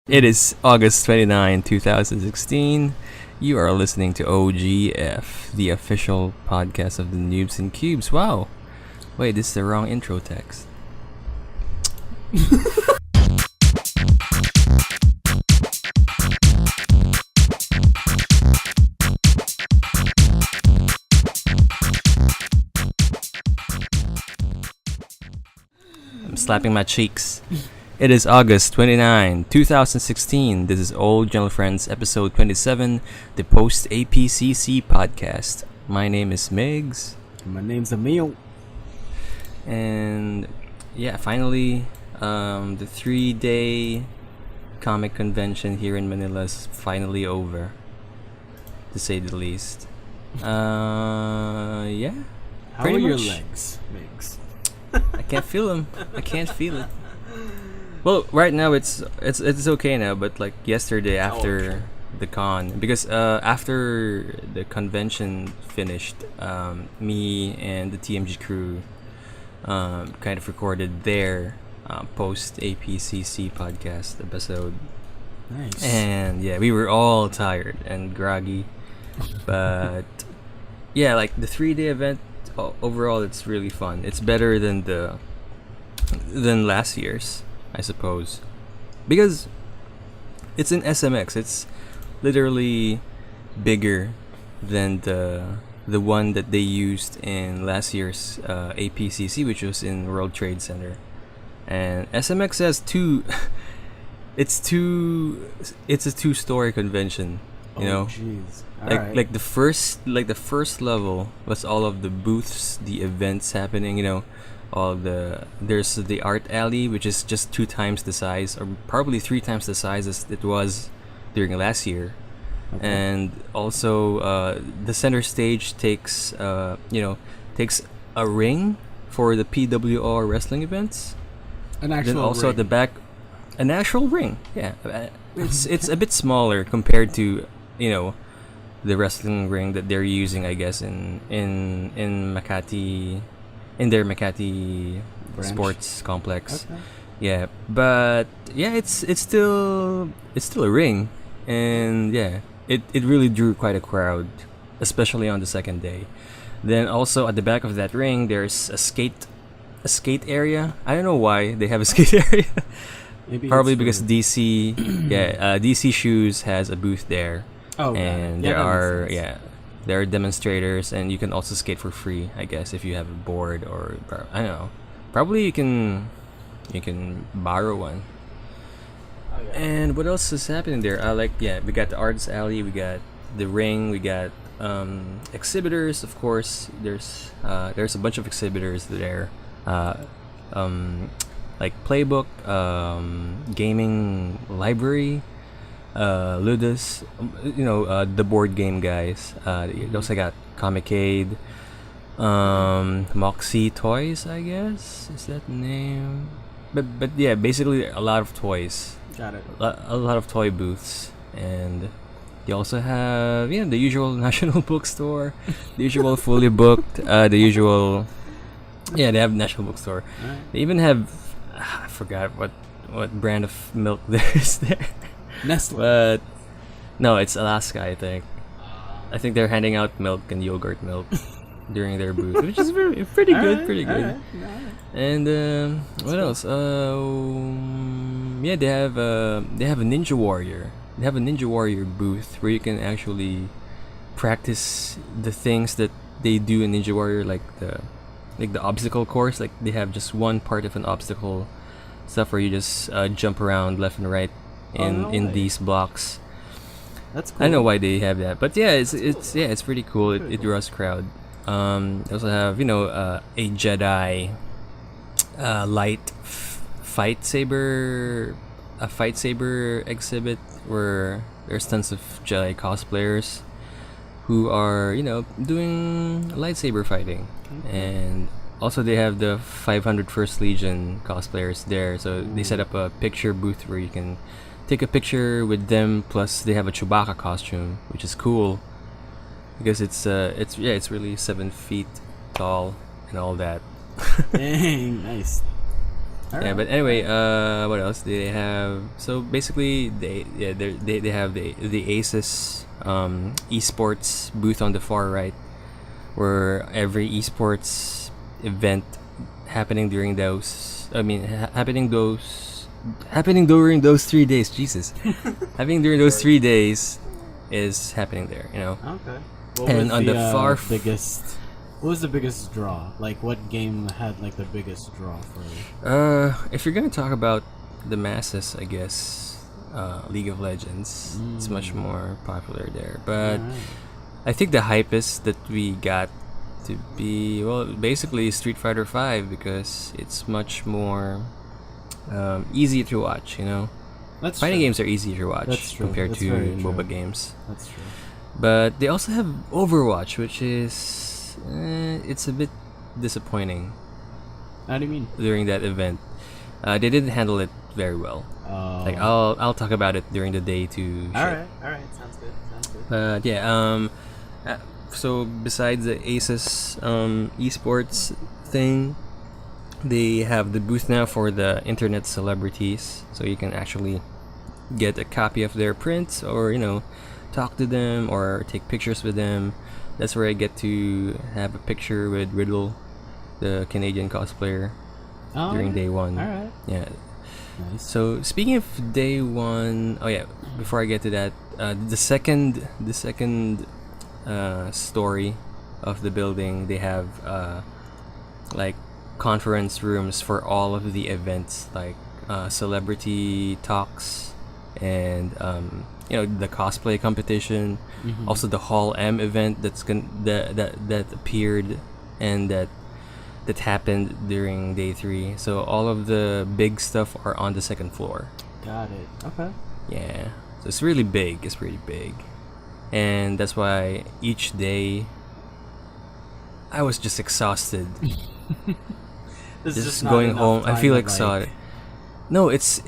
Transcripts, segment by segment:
It is August 29, 2016. You are listening to OGF, the official podcast of the Noobs and Cubes. Wow. Wait, this is the wrong intro text. I'm slapping my cheeks. It is August 29, 2016. This is Old GentleFriends, episode 27, the post-APCC podcast. My name is Migs. My name's Emil. And yeah, finally, the 3-day comic convention here in Manila is finally over, to say the least. Yeah. How are your legs, Migs? I can't feel them. I can't feel it. Well, right now it's okay now, but like yesterday after the con, because after the convention finished, me and the TMG crew kind of recorded their post APCC podcast episode. Nice. And yeah, we were all tired and groggy, but yeah, like the 3-day event overall, it's really fun. It's better than last year's, I suppose, because it's in SMX. It's literally bigger than the one that they used in last year's APCC, which was in World Trade Center. And SMX has two. It's a two-story convention. You know, jeez. Like the first level was all of the booths, the events happening. You know. There's the art alley, which is just 2 times the size, or probably 3 times the size as it was during last year. Okay. And also the center stage takes a ring for the PWR wrestling events. An actual then also ring. At the back, an actual ring. Yeah, it's a bit smaller compared to the wrestling ring that they're using, I guess, in Makati. In their Makati Branch. Sports Complex. Okay. Yeah, but yeah, it's still a ring, and yeah, it really drew quite a crowd, especially on the second day. Then also at the back of that ring, there's a skate area. I don't know why they have a skate area. Maybe probably because DC DC Shoes has a booth there. Oh, and there are demonstrators, and you can also skate for free, I guess, if you have a board, or I don't know. Probably you can borrow one. Oh, yeah. And what else is happening there? We got the arts alley, we got the ring, we got exhibitors, of course. There's a bunch of exhibitors there. Like Playbook, gaming library, Ludus, the board game guys. They also got Comicade, Moxie Toys, I guess, is that the name? But yeah, basically a lot of toys. Got it. A lot of toy booths, and they also have the usual National Bookstore, the usual Fully Booked, the usual. Yeah, they have National Bookstore. Right. They even have I forgot what brand of milk there is there. Nestle. But no, it's Alaska, I think. I think they're handing out milk and yogurt milk during their booth, which is pretty good. Alright. And what else? They have a Ninja Warrior. They have a Ninja Warrior booth where you can actually practice the things that they do in Ninja Warrior, like the obstacle course. Like they have just one part of an obstacle stuff where you just jump around left and right in these blocks. That's cool. I don't know why they have that, but yeah, it's pretty cool. It draws crowd. They also have a Jedi light fight saber exhibit where there's tons of Jedi cosplayers who are doing lightsaber fighting. And also they have the 500 First Legion cosplayers there, so they set up a picture booth where you can take a picture with them. Plus they have a Chewbacca costume, which is cool because it's really 7 feet tall and all that. Dang, nice. Yeah, but anyway, what else do they have? So basically, they have the Asus esports booth on the far right, where every esports event happening during those. I mean, happening during those 3 days. Jesus, happening during those 3 days is happening there. You know. Okay. What And was on the far biggest? What was the biggest draw? Like, what game had like the biggest draw for you? If you're gonna talk about the masses, I guess League of Legends. It's much more popular there. But Alright. I think the hype is that we got to be, well, basically Street Fighter 5 because it's much more easy to watch. You know, That's fighting true. games are easier to watch That's true. compared That's to very true. MOBA games. That's true. But they also have Overwatch, which is it's a bit disappointing How do you mean? during that event. They didn't handle it very well. Like I'll talk about it during the day to. All right. Sounds good. But yeah, so besides the Asus esports thing, they have the booth now for the internet celebrities, so you can actually get a copy of their prints, or talk to them or take pictures with them. That's where I get to have a picture with Riddle, the Canadian cosplayer, during day one. All right. Yeah. Nice. So speaking of day one, oh yeah, before I get to that, the second story of the building, they have like conference rooms for all of the events, like celebrity talks and the cosplay competition. Mhm. Also the Hall M event that appeared and that happened during day 3. So all of the big stuff are on the second floor. Got it. Okay. Yeah. So it's really big. It's pretty big. And that's why each day I was just exhausted. This is Just not going enough home. I time feel to, exhausted. No, it's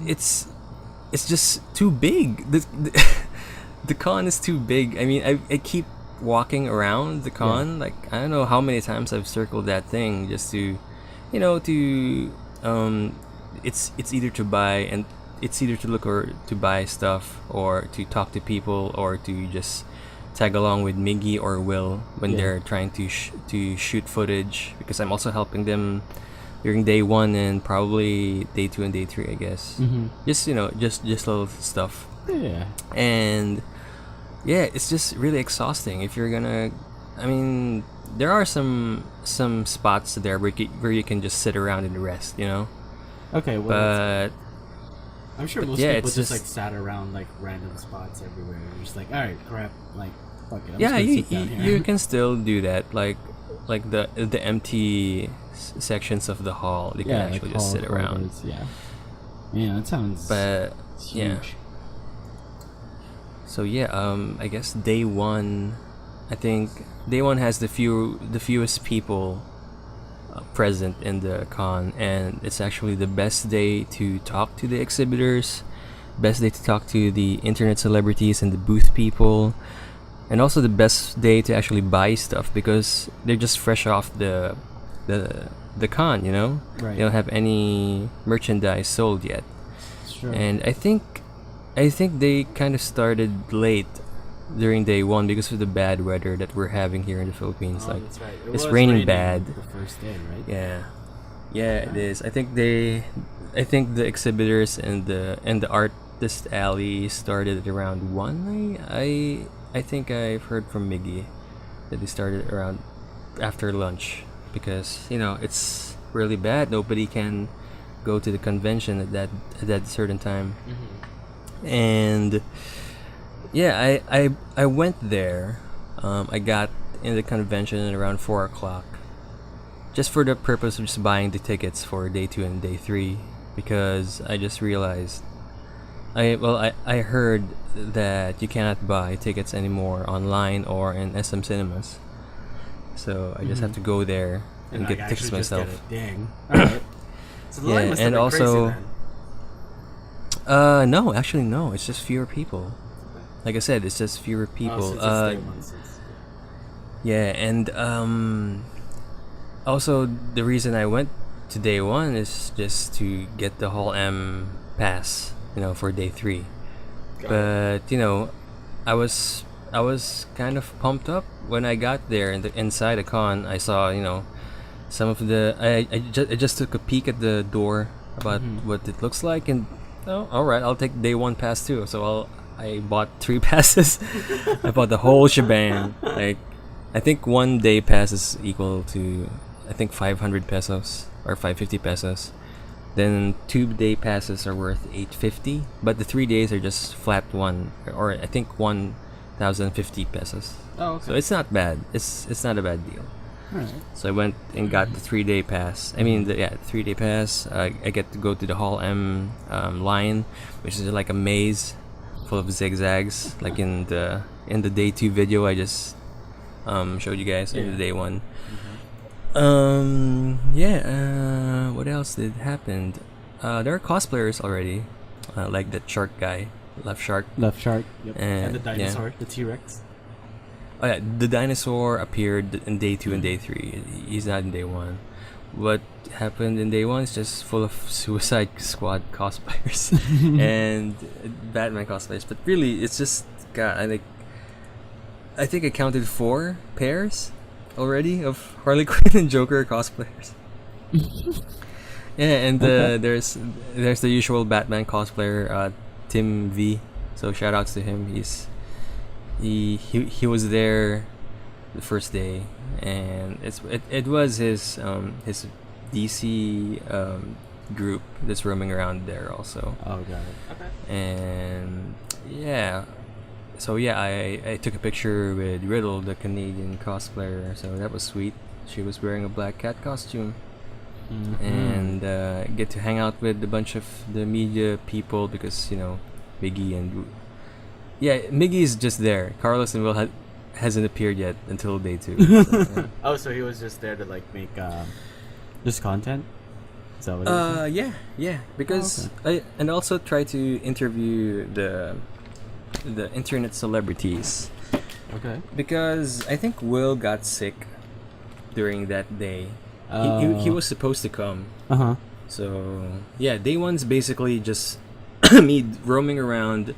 just too big. The con is too big. I mean, I keep walking around the con, like I don't know how many times I've circled that thing just to it's either to buy, and it's either to look or to buy stuff, or to talk to people, or to just tag along with Miggy or Will when they're trying to shoot footage, because I'm also helping them during day 1 and probably day 2 and day 3, I guess. Just just little stuff. Yeah. And yeah, it's just really exhausting if you're gonna. I mean, there are some spots there where you can just sit around and rest, Okay. Well, But I'm sure most yeah, people it's just just- like sat around like random spots everywhere. You're just like, all right, crap, like fuck it. I'm yeah, just gonna you, sit down you, here. you can still do that. Like the empty sections of the hall, you can like actually just hall sit around. corridors, Yeah. Yeah, that sounds. But huge. yeah. So yeah, I guess day 1, I think day 1 has the fewest people present in the con, and it's actually the best day to talk to the exhibitors, best day to talk to the internet celebrities and the booth people, and also the best day to actually buy stuff because they're just fresh off the con, Right. They don't have any merchandise sold yet. Sure. And I think they kind of started late during day 1 because of the bad weather that we're having here in the Philippines. Oh, Like that's right. it's was raining bad. the first day, right? Yeah, it is. I think the exhibitors and the artist alley started around 1. I think I've heard from Miggy that they started around after lunch because it's really bad. Nobody can go to the convention at that certain time. And yeah, I went there. I got in the convention at around 4 o'clock, just for the purpose of just buying the tickets for day 2 and day 3, because I just realized I heard that you cannot buy tickets anymore online or in SM cinemas, so I just have to go there and like, get tickets actually just get myself. it. Dang. All right. So the line Yeah, must have and been also- crazy then. No, actually no, it's just fewer people. Like I said, it's just fewer Oh, people. since it's day 1, Yeah, and also the reason I went to day one is just to get the Hall M pass, for day 3. But I was kind of pumped up when I got there inside the con. I saw some of the I just took a peek at the door about what it looks like, and all right, I'll take day 1 pass too. So I bought 3 passes. I bought the whole shebang. Like, I think 1 day pass is equal to 500 pesos or 550 pesos. Then 2 day passes are worth 850, but the 3 days are just flat one, or I think 1,050 pesos. Oh, okay. So it's not bad. It's not a bad deal. All right. So I went and got the 3 day pass. I mean, the 3 day pass. I get to go to the Hall M line, which is like a maze full of zigzags, like in the day 2 video I just showed you guys in the day 1. What else did happen? There are cosplayers already, like that shark guy, Left Shark. Yep. And, And the dinosaur, the T-Rex. Oh yeah, the dinosaur appeared in day 2 and day 3. He's not in day 1. What happened in day 1 is just full of Suicide Squad cosplayers and Batman cosplayers. But really, it's just I think I counted 4 pairs already of Harley Quinn and Joker cosplayers. Yeah, and there's the usual Batman cosplayer, Tim V. So shout outs to him. He was there the first day, and it was his DC group that's roaming around there also. Oh, got it. Okay. And so I took a picture with Riddle, the Canadian cosplayer. So that was sweet. She was wearing a black cat costume. And get to hang out with a bunch of the media people because Miggy and Miggy is just there. Carlos and Will hasn't appeared yet until day 2. So, yeah. Oh, so he was just there to like make just content? Is that what it is? Yeah. Because I also try to interview the internet celebrities. Okay. Because I think Will got sick during that day. He was supposed to come. So day 1's basically just me roaming around,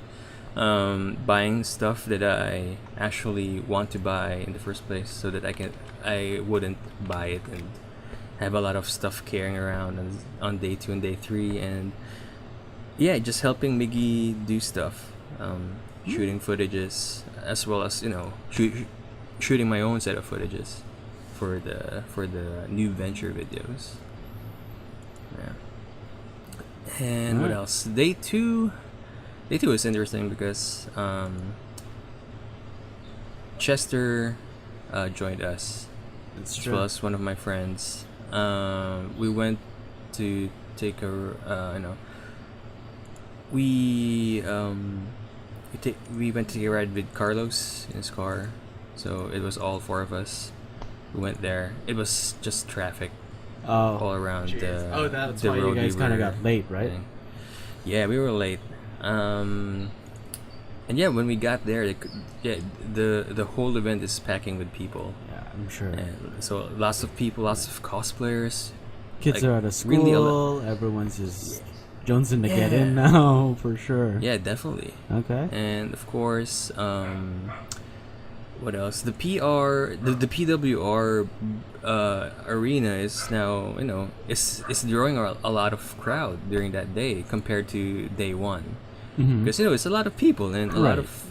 buying stuff that I actually want to buy in the first place, so that I wouldn't buy it and have a lot of stuff carrying around on day 2 and day 3, and just helping Miggy do stuff, shooting footages, as well as shooting my own set of footages for the new venture videos. And what else? Day 2 is interesting because Chester joined us, as well as one of my friends. We went to take we went to take a ride with Carlos in his car, so it was all 4 of us. We went there. It was just traffic all around that's the why you road guys kind of got late, right? Yeah, we were late. And when we got there, the whole event is packing with people. Yeah, I'm sure. And so lots of people, lots of cosplayers. Kids are out of school. Really everyone's just jonesing to get in now, for sure. Yeah, definitely. Okay. And of course, what else? The PWR arena is now it's drawing a lot of crowd during that day compared to day 1, because it's a lot of people, and a lot of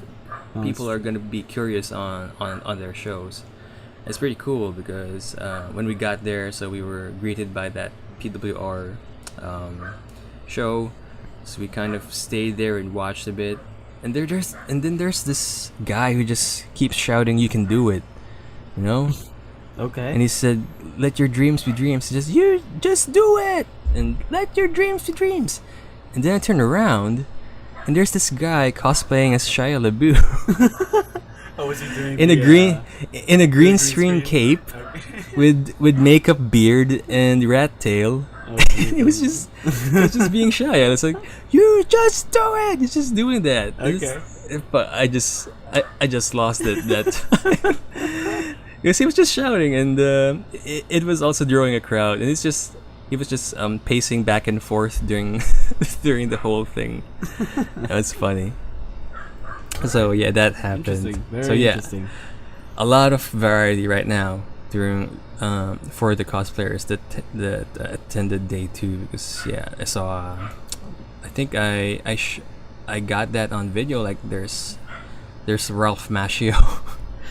people are gonna be curious on their shows. It's pretty cool because when we got there, so we were greeted by that PWR show, so we kind of stayed there and watched a bit. And then there's this guy who just keeps shouting, "You can do it," Okay. And he said, "Let your dreams be dreams." You just do it, and let your dreams be dreams. And then I turn around, and there's this guy cosplaying as Shia LaBeouf. What was he doing? in a green screen cape, with makeup, beard, and rat tail. It was just being shy. I was like, "You just do it." He's just doing that. Okay. But I just lost it that time. Because he was just shouting, and it was also drawing a crowd, and it's just he was just pacing back and forth during during the whole thing. That was funny. So yeah, that happened. Interesting. Very So yeah, interesting. a lot of variety right now during for the cosplayers that attended day 2, because yeah, I saw I think I got that on video, like there's Ralph Macchio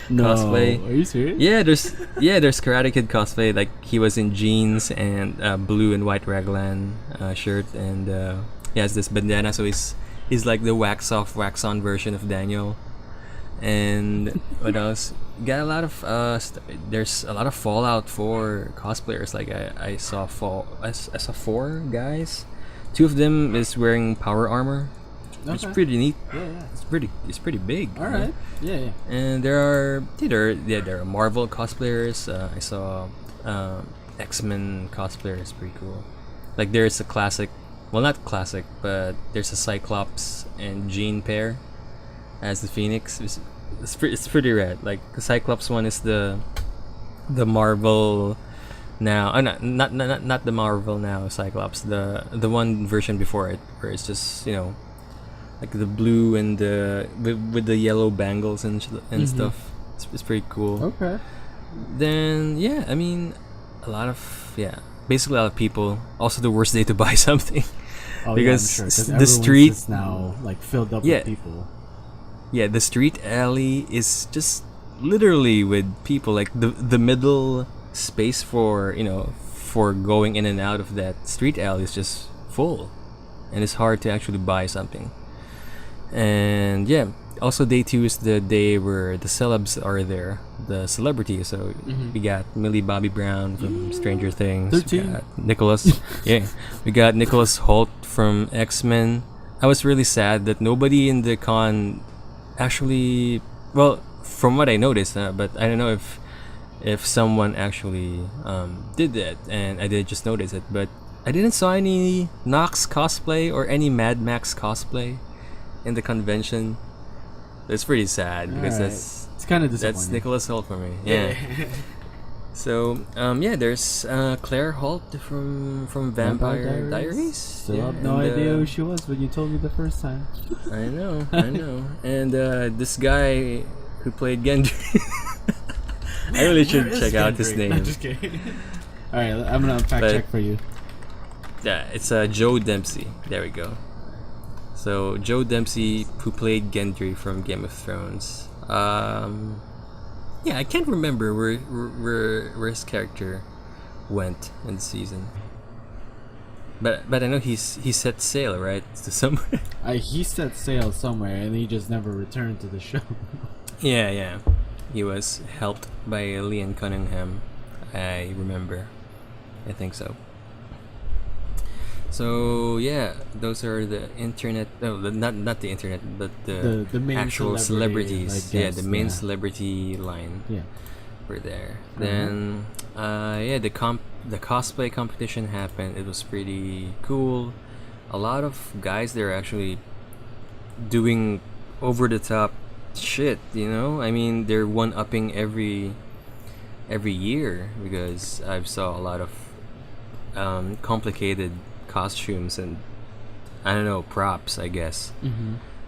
No, cosplay. are you serious? There's Karate Kid cosplay, like he was in jeans and blue and white raglan shirt, and he has this bandana, so he's like the wax off wax on version of Daniel. And what else? Got a lot of there's a lot of Fallout 4 cosplayers. Like I saw 4 guys. 2 of them is wearing power armor. It's Okay. pretty neat. Yeah. It's pretty big. All right. Yeah. And there are Marvel cosplayers. I saw X-Men cosplayers. Pretty cool. Like there's a classic, well not classic, but there's a Cyclops and Jean pair as the Phoenix. It's pretty rad. Like the Cyclops one is the Marvel now. Not the Marvel now Cyclops. The one version before it, where it's just like the blue and the with the yellow bangles and stuff. It's pretty cool. Okay. Then yeah, I mean, basically a lot of people. Also, the worst day to buy something. Oh, because yeah, I'm sure, 'cause the street is now like filled up Yeah. with people. Yeah, the street alley is just literally with people. Like the middle space for for going in and out of that street alley is just full, and it's hard to actually buy something. And yeah, also day 2 is the day where the celebs are there, the celebrities. So we got Millie Bobby Brown from Stranger Things. 13. We got Nicholas. We got Nicholas Holt from X-Men. I was really sad that nobody in the con actually, well, from what I noticed, but I don't know if someone actually did that, and I did just notice it, but I didn't saw any Nox cosplay or any Mad Max cosplay in the convention. It's pretty sad because Alright. It's kind of disappointing. that's Nicholas Holt for me. Yeah. So there's Claire Holt from Vampire Diaries. Still have no idea who she was when you told me the first time. I know. And this guy who played Gendry. I really should check out his name. I'm just kidding. All right, I'm gonna fact check for you. Yeah, it's Joe Dempsey. There we go. So Joe Dempsey, who played Gendry from Game of Thrones. Yeah, I can't remember where his character went in the season. But I know he set sail, right, to somewhere. He set sail somewhere, and he just never returned to the show. Yeah. He was helped by Liam Cunningham. I remember. I think so. So yeah, those are the internet. No, not the internet, but the main actual celebrities. I Yeah, guess, the main yeah. celebrity line. Yeah. Were there. Then the cosplay competition happened. It was pretty cool. A lot of guys there actually doing over the top shit. I mean, they're one upping every year, because I've saw a lot of complicated costumes and I don't know, props, I guess.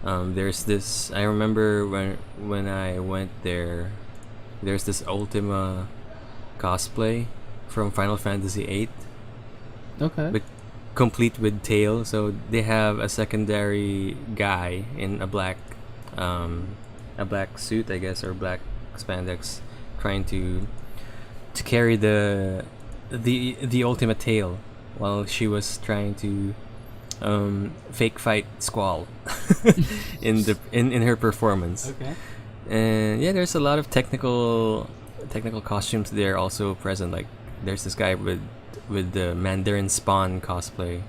There's this. I remember when I went there. There's this Ultima cosplay from Final Fantasy VIII, Okay. but complete with tail. So they have a secondary guy in a black suit, I guess, or black spandex, trying to carry the Ultima tail while she was trying to fake fight Squall in her performance. Okay. And yeah, there's a lot of technical costumes there also present. Like there's this guy with the Mandarin Spawn cosplay,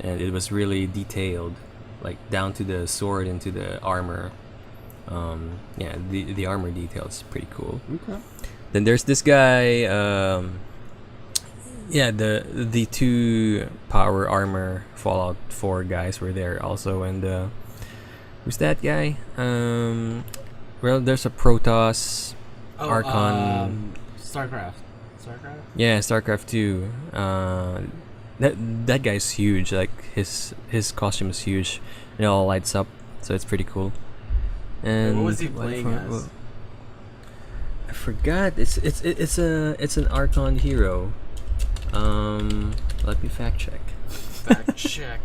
and it was really detailed, like down to the sword and to the armor. Yeah, the armor detail is pretty cool. Okay. Then there's this guy. Yeah, the 2 power armor Fallout 4 guys were there also, and who's that guy? Well, there's a Protoss, Archon. StarCraft. Yeah, StarCraft 2. that guy's huge. Like his costume is huge. It all lights up, so it's pretty cool. And What was he playing as? I forgot. It's an Archon hero. Let me fact check. Fact check.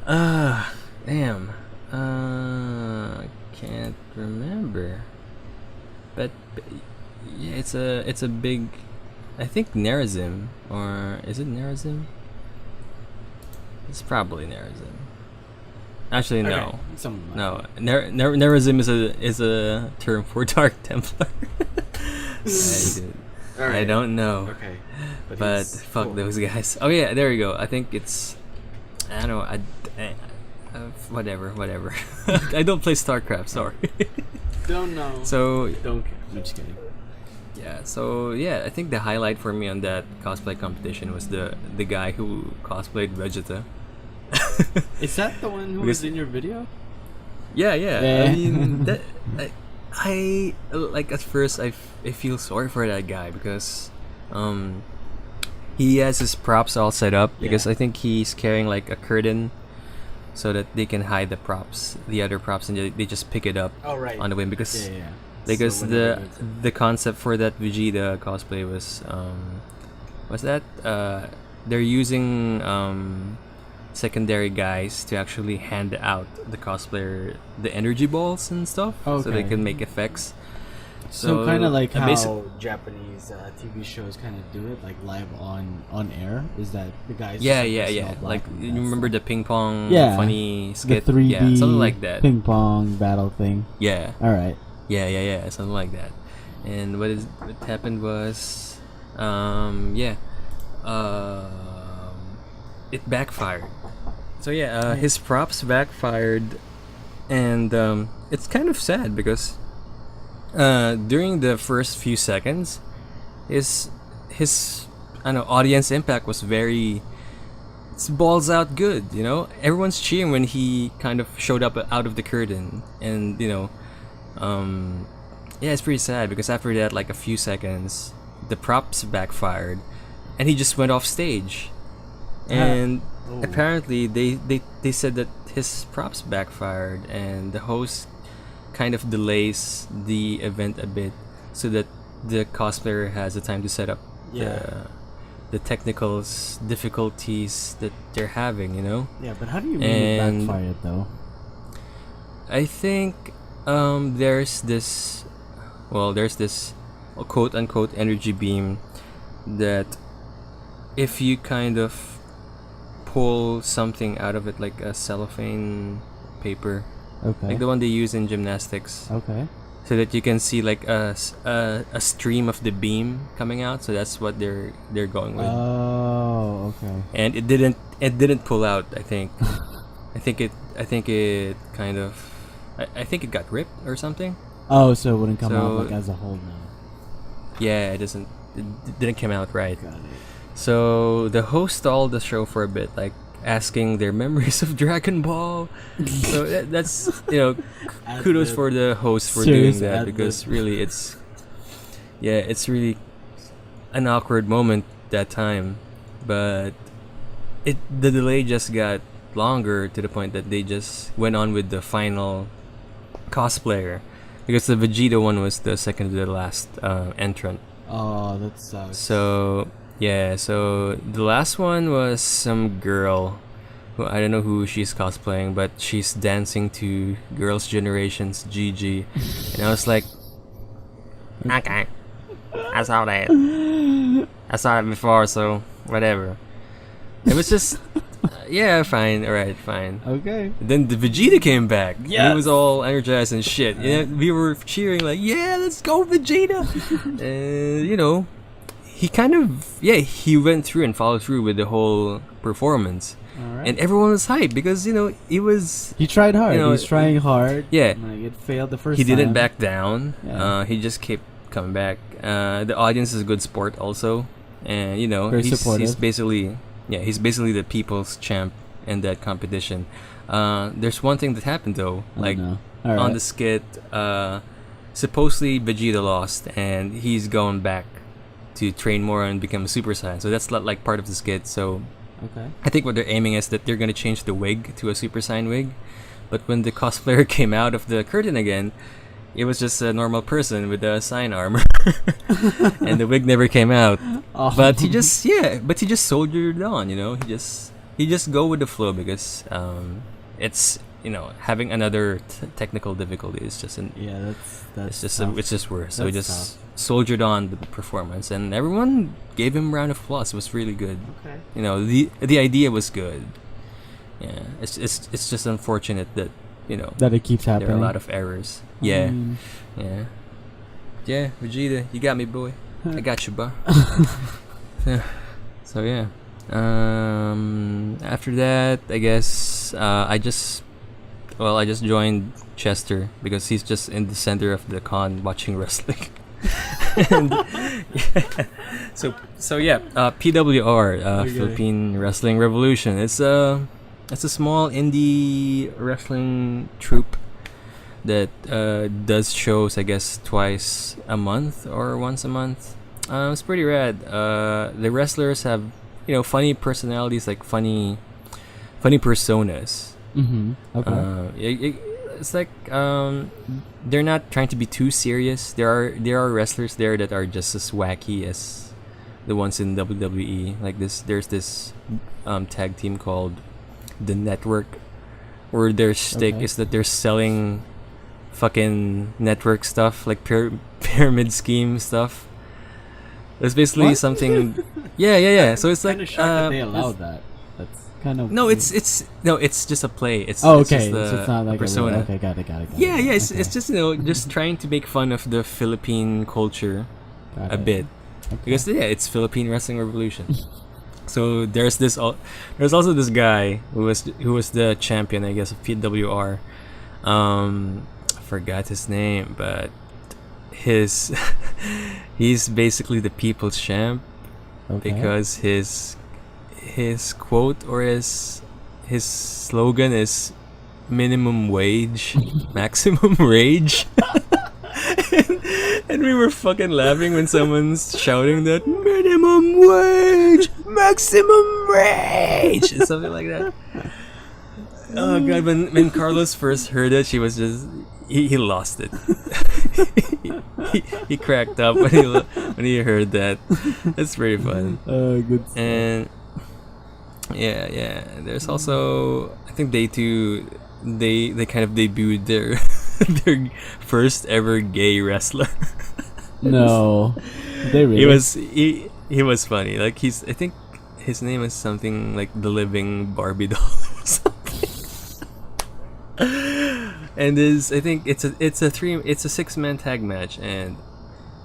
Damn. Can't remember. But yeah, it's a big. I think Nerazim, or is it Nerazim? It's probably Nerazim. Actually, no. Okay, something like No, Nerazim is a term for Dark Templar. Alright. I don't know. Okay. But he's fuck cool. those guys. Oh yeah, there we go. I think it's. I don't know. Whatever. I don't play StarCraft. Sorry. Don't know. So Don't care. I'm just kidding. yeah. So yeah, I think the highlight for me on that cosplay competition was the guy who cosplayed Vegeta. Is that the one who Because- was in your video? Yeah. Yeah. I mean that. I like at first I feel sorry for that guy because he has his props all set up because Yeah. I think he's carrying like a curtain so that they can hide the other props, and they just pick it up Oh right. on the way because Yeah. because So the whenever the concept for that Vegeta cosplay was that they're using secondary guys to actually hand out the cosplayer the energy balls and stuff so they Okay. can make effects. So kind of like how basi- Japanese TV shows kind of do it, like live on air. Is that the guys? yeah. just, all black Like and you that's remember the ping pong Yeah. funny the skit? 3D Yeah, something like that. ping pong battle thing. Yeah. All right. Yeah, something like that. And what happened was, it backfired. So yeah, his props backfired, and it's kind of sad because during the first few seconds, his I don't know, audience impact was very. It's balls out good, you know. Everyone's cheering when he kind of showed up out of the curtain, and you know. Yeah, it's pretty sad because after that, like a few seconds, the props backfired, and he just went off stage. And Oh. apparently, they said that his props backfired, and the host kind of delays the event a bit so that the cosplayer has the time to set up the technical difficulties that they're having. You know, Yeah, but how do you really And- backfire it though? I think there's this quote unquote energy beam that if you kind of pull something out of it like a cellophane paper, Okay. like the one they use in gymnastics, Okay. so that you can see like a stream of the beam coming out. So that's what they're going with. Oh, okay. And it didn't pull out. I think I think it kind of I think it got ripped or something. Oh, so it wouldn't come So- out like as a whole now. Yeah, it didn't come out right. Got it. So the host stalled the show for a bit, like asking their memories of Dragon Ball. So that's kudos Ad-lib. for the host for Serious doing that ad-lib. because really it's really an awkward moment that time, but the delay just got longer to the point that they just went on with the final cosplayer because the Vegeta one was the second to the last entrant. Oh, that sucks. So yeah, so the last one was some girl who I don't know who she's cosplaying, but she's dancing to Girls' Generation's GG, and I was like, okay, I saw that. I saw it before, so whatever. It was just, yeah, fine, alright, fine. Okay. Then the Vegeta came back. And he Yes. was all energized and shit. Yeah, we were cheering like, yeah, let's go Vegeta. And he kind of he went through and followed through with the whole performance, All right. and everyone was hyped because he was He tried hard. You know, He's trying hard. yeah. Like it failed the first he time. didn't back down. Yeah. He just kept coming back. The audience is a good sport also, and Very he's supportive. basically the people's champ in that competition. There's one thing that happened though, Oh, like no. All on right. the skit, supposedly Vegeta lost and he's going back to train more and become a Super Saiyan. So that's like part of the skit. So Okay. I think what they're aiming is that they're gonna change the wig to a Super Saiyan wig. But when the cosplayer came out of the curtain again, it was just a normal person with a Saiyan armor, and the wig never came out. Oh. But he just soldiered on. He just go with the flow because it's having another technical difficulty is just it's just worse. So he That's just soldiered on with the performance, and everyone gave him a round of applause. It was really good. Okay. The idea was good. Yeah, it's just unfortunate that That it keeps there are happening. a lot of errors. Yeah, Mm. yeah, Vegeta, you got me, boy. I got you, bro. Yeah. So yeah. After that, I guess I just joined Chester because he's just in the center of the con watching wrestling. And, yeah. So yeah, PWR, Okay. Philippine Wrestling Revolution. It's a small indie wrestling troupe that does shows, I guess, twice a month or once a month. It's pretty rad. The wrestlers have funny personalities, like funny personas. Mm-hmm. Okay. It's like they're not trying to be too serious. There are wrestlers there that are just as wacky as the ones in WWE. Like there's this tag team called The Network, where their shtick Okay. is that they're selling fucking network stuff, like pyramid scheme stuff. It's basically What? something. Yeah. So it's Kind like of shocked that they allowed that. That's Kind of. no, it's just a play. It's Oh, it's okay. just So it's not like a persona. Okay, got it. Yeah, it's Okay. it's just just trying to make fun of the Philippine culture Got a it. bit Okay. because it's Philippine Wrestling Revolution. So there's also this guy who was the champion, I guess, of PWR. I forgot his name, but he's basically the people's champ Okay. because his quote or his slogan is minimum wage, maximum rage. And we were fucking laughing when someone's shouting that minimum wage, maximum rage, and something like that. Oh god, when Carlos first heard it, she was just he lost it. he cracked up when he heard that. It's pretty fun. Good. Stuff. And yeah. There's also, I think they kind of debuted their their first ever gay wrestler. No, they really. He was funny. Like I think his name is something like the Living Barbie Doll or something. And I think it's a 6-man tag match, and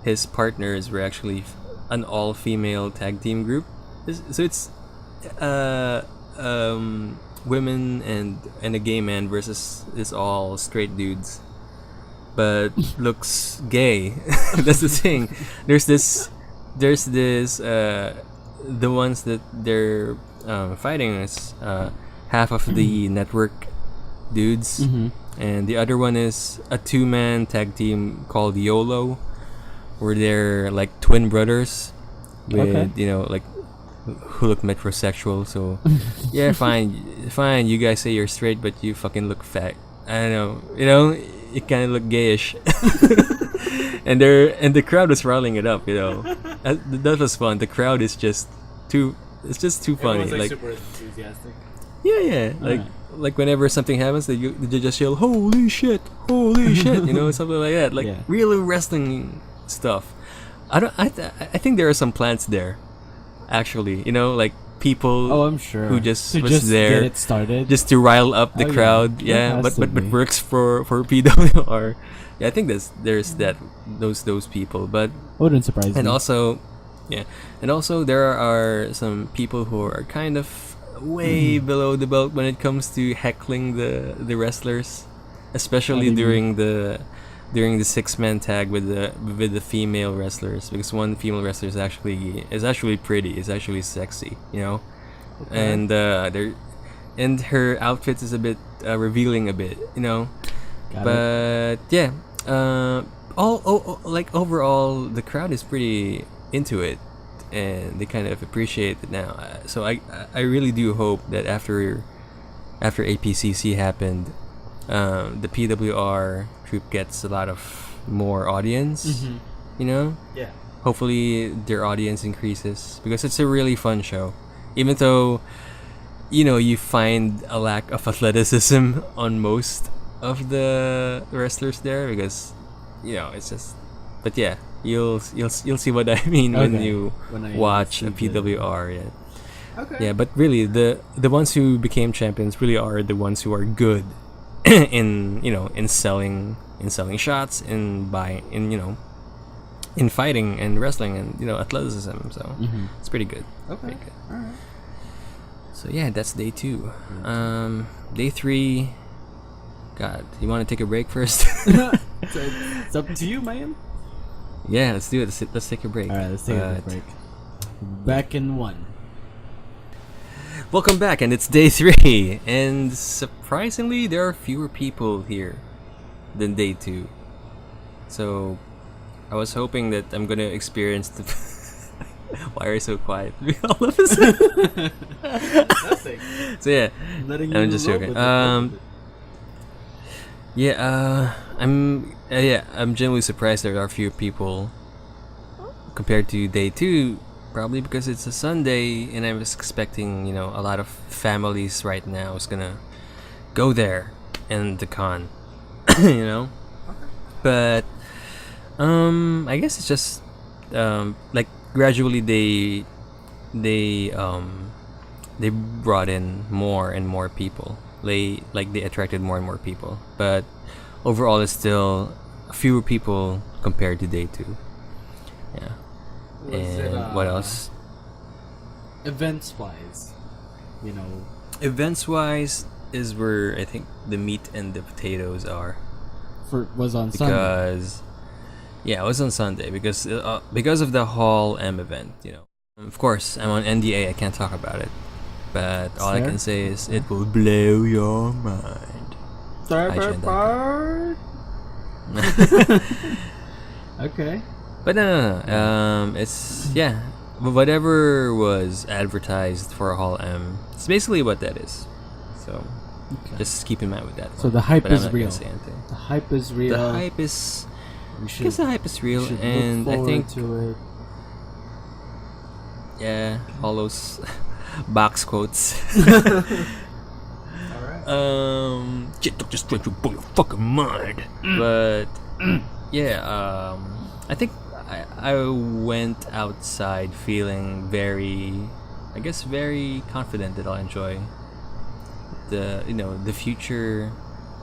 his partners were actually an all-female tag team group. So it's women and a gay man versus this all straight dudes, but looks gay. That's the thing. There's this the ones that they're fighting is half of the network dudes, and the other one is a 2-man tag team called YOLO, where they're like twin brothers with like who look metrosexual. So yeah, fine. You guys say you're straight, but you fucking look fat. I don't know. You kind of look gayish. and the crowd was riling it up. That was fun. The crowd is just too. It's just too funny. Everyone's super enthusiastic. Yeah. Like whenever something happens, they just yell, "Holy shit! Holy shit!" Something like that. Like Yeah. real wrestling stuff. I think there are some plants there, actually. Like people. Oh, I'm sure. Who just to was just there get it started. just to rile up the Oh, yeah. crowd. It Yeah, has but to be. works for PWR. Yeah, I think there's those people, but Wouldn't surprise and me. also there are some people who are kind of way below the belt when it comes to heckling the wrestlers, especially How do you during the 6-man tag with the female wrestlers, because one female wrestler is actually pretty, is actually sexy, and and her outfit is a bit revealing a bit, Got it. but yeah, like overall the crowd is pretty into it, and they kind of appreciate it now. So I really do hope that after APCC happened, the PWR troop gets a lot of more audience. You know, Yeah. hopefully their audience increases because it's a really fun show, even though you find a lack of athleticism on most of the wrestlers there because it's just. But yeah, you'll see what I mean when Okay. you When I watch see a PWR. Yeah. Okay. Yeah, but really the ones who became champions really are the ones who are good in selling shots, in fighting and wrestling and athleticism. So it's pretty good. Okay. Pretty good. All right. So yeah, that's day 2. Day 3. God, you want to take a break first? It's up to you, man. Yeah, let's do it. Let's take a break. All right, let's take a break. Back in 1. Welcome back, and it's day 3. And surprisingly, there are fewer people here than day 2. So I was hoping that I'm gonna experience the. Why are you so quiet? All of a sudden. Nothing. So yeah, Letting I'm you just roll joking. with it. I'm genuinely surprised there are fewer people compared to day 2. Probably because it's a Sunday, and I was expecting a lot of families right now is gonna go there and the con, But I guess it's just like gradually they brought in more and more people. They attracted more and more people, but overall it's still fewer people compared to day 2. Yeah. And what else? Events wise, Events wise is where I think the meat and the potatoes are. was on Sunday. Because it was on Sunday because of the Hall M event. Of course, I'm on NDA. I can't talk about it, but all I Fair. can say is it will blow your mind. Okay. But no. It's whatever was advertised for Hall M. It's basically what that is. So just keep in mind with that. So one. the hype But I'm is not gonna real. say anything. The hype is real. The hype is. We I guess the hype is real, should and look I forward think to it. yeah, all those box quotes. Shit, don't just straight to blow your fucking mind. But yeah, I think I went outside feeling very confident that I'll enjoy the future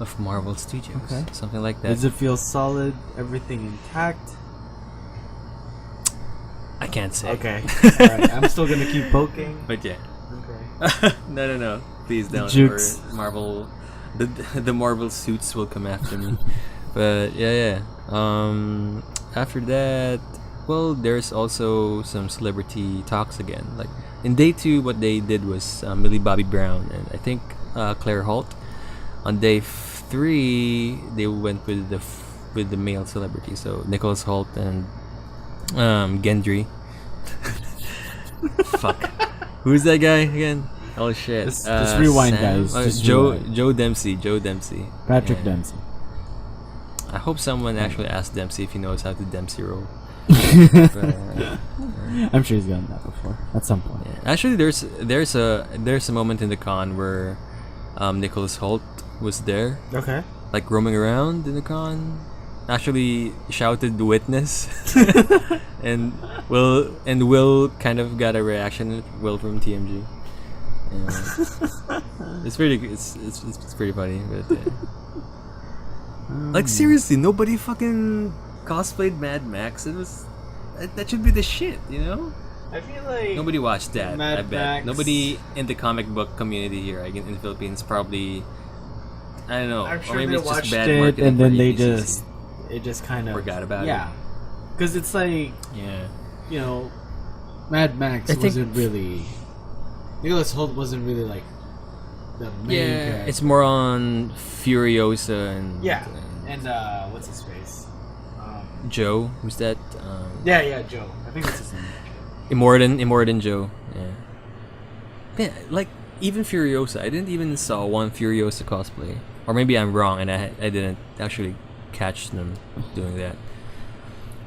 of Marvel Studios. Okay. Something like that. Does it feel solid? Everything intact? I can't say. Okay. Alright, I'm still gonna keep poking. But yeah. Okay. No. Please don't. Jukes. Or Marvel, the Marvel suits will come after me. But yeah. After that, well, there's also some celebrity talks again. Like in day 2, what they did was Millie Bobby Brown and I think Claire Holt. On day 3, they went with the male celebrity. So Nicholas Holt and Gendry. Fuck. Who's that guy again? Oh shit. Just rewind, guys. Just rewind. Joe Dempsey. Patrick Yeah. Dempsey. I hope someone actually asked Dempsey if he knows how to Dempsey roll. But, I'm sure he's done that before at some point. yeah. Actually, there's a moment in the con where Nicholas Holt was there, Okay. like roaming around in the con. Actually shouted witness, and Will kind of got a reaction. Will from TMG. It's pretty funny, but like seriously, nobody fucking cosplayed Mad Max. That should be the shit, I feel like Nobody watched that. Mad I bet Max. nobody in the comic book community here, in the Philippines, probably. I don't know, I'm or sure maybe they it's just watched bad it marketing and for then they ABCC. just kind of Forgot about it. Yeah, because it's like Yeah. Mad Max I think- wasn't really. Nicholas Holt wasn't really like the main Yeah, character. it's more on Furiosa and Yeah, and what's his face? Joe. Who's that? Yeah, Joe. I think that's his name. Immortan Joe. Yeah. Man, like even Furiosa. I didn't even saw one Furiosa cosplay, or maybe I'm wrong and I didn't actually catch them doing that.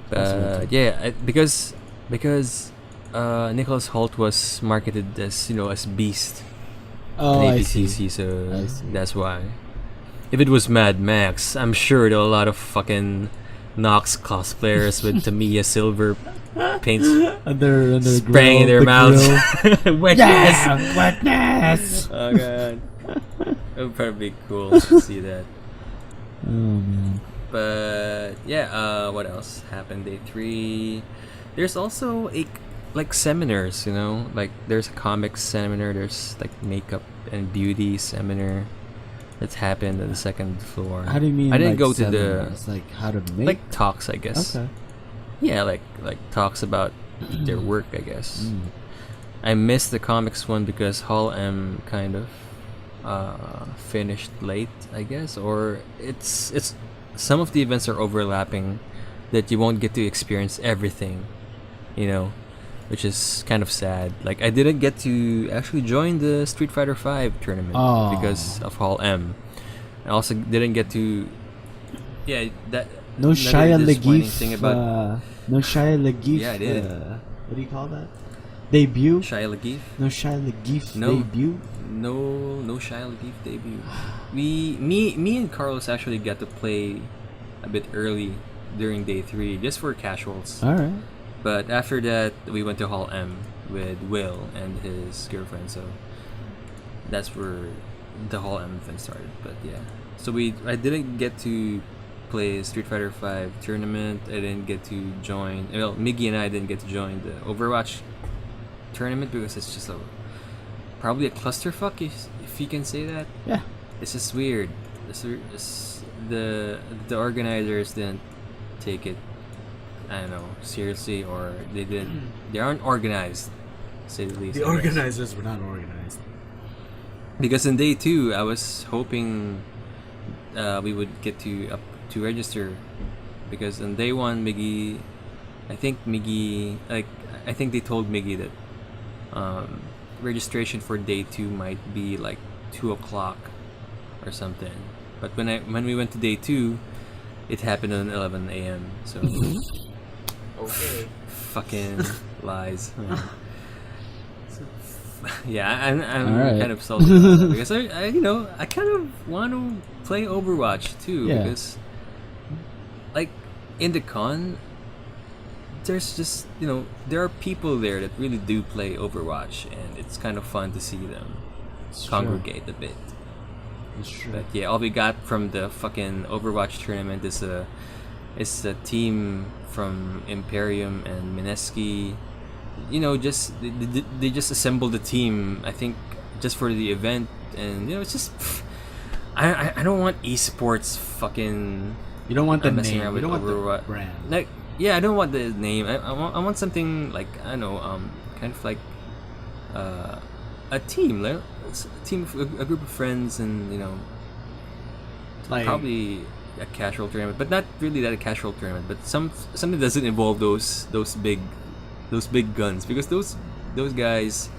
But yeah, because Nicholas Hoult was marketed as as Beast Oh, in I see. APCC, so I see. that's why. If it was Mad Max, I'm sure there are a lot of fucking Nox cosplayers with Tamiya silver paints Under spraying in their mouths. Wetness. Wetness. Oh god, it would probably be cool to see that. Oh man. But yeah, what else happened day 3? There's also like seminars, like there's a comics seminar, there's like makeup and beauty seminar that's happened on the second floor. How do you mean? I didn't like go to seminars? Like how to make? like talks, I guess. Okay. Yeah, like talks about their work, I guess. Mm. I missed the comics one because Hall M kind of finished late, I guess, or it's some of the events are overlapping that you won't get to experience everything, which is kind of sad. Like I didn't get to actually join the Street Fighter 5 tournament Oh. because of Hall M. I also didn't get to that No another Shia disappointing LaGeef. thing about No Shia LaGeef. Yeah, I did. What do you call that? Debut. Shia LaGeef. No Shia LaGeef No. debut. No Shia LaGeef debut. Me and Carlos actually got to play a bit early during day 3 just for casuals. All right. But after that, we went to Hall M with Will and his girlfriend. So that's where the Hall M event started. But yeah, so I didn't get to play Street Fighter 5 tournament. I didn't get to join. Well, Miggy and I didn't get to join the Overwatch tournament because it's just probably a clusterfuck, if you can say that. Yeah. It's just weird. The organizers didn't take it, I don't know, seriously, or they aren't organized, to say the least. The I guess. organizers were not organized. Because in day 2, I was hoping we would get to register, because on day 1, I think they told Miggy that registration for day 2 might be like 2:00 or something. But when we went to day 2, it happened at 11 a.m. So Okay. fucking lies. Man. Yeah, I'm Alright. kind of salty about that because I kind of want to play Overwatch too, Yeah. because like in the con, there's just there are people there that really do play Overwatch, and it's kind of fun to see them congregate a bit. It's true. But yeah, all we got from the fucking Overwatch tournament is a team from Imperium and Mineski. Just they just assembled a team, I think, just for the event, and it's just I don't want esports fucking. You don't want the messing name. around You with don't want Overwatch. the brand. Like, yeah, I don't want the name. I want something like, I don't know, kind of like a team, like a team, a group of friends, and Like probably a casual tournament, but not really that a casual tournament, but something that doesn't involve those big guns, because those guys,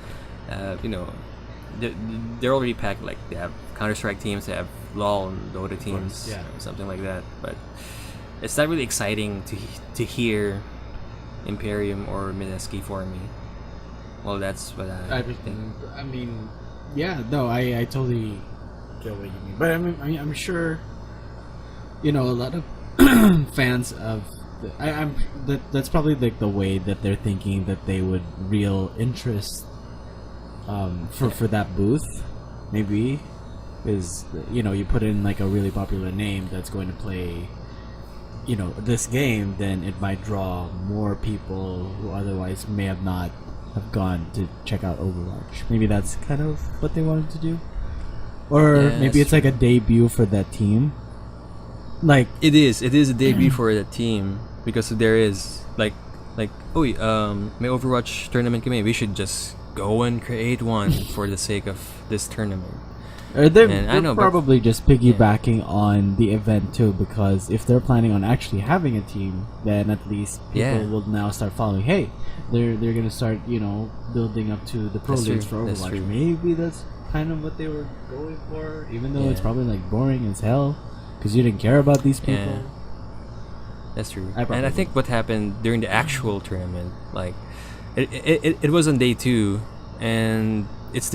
they're already packed. Like they have Counter-Strike teams, they have LoL and Dota teams, yeah. something like that. But it's not really exciting to hear Imperium or Mineski for me. Well, that's what I think. I mean, yeah, no, I totally get what you mean. But I'm sure, a lot of fans of. That's probably like the way that they're thinking that they would real interest for that booth, maybe, is you put in like a really popular name that's going to play this game, then it might draw more people who otherwise may have not have gone to check out Overwatch. Maybe that's kind of what they wanted to do, or Yeah, maybe it's like a debut for that team. Like It is a debut for the team, because there is like may Overwatch tournament kami. We should just go and create one for the sake of this tournament. Or they're, And I they're know, but- probably just piggybacking on the event too, because if they're planning on actually having a team, then at least people Yeah. will now start following. Hey, they're gonna start building up to the pro That's leagues true, for that's Overwatch. true. Maybe that's kind of what they were going for, even though it's Yeah. probably like boring as hell because you didn't care about these people. Yeah. That's true. I And I probably think what happened during the actual tournament, like, it was on day 2, and it's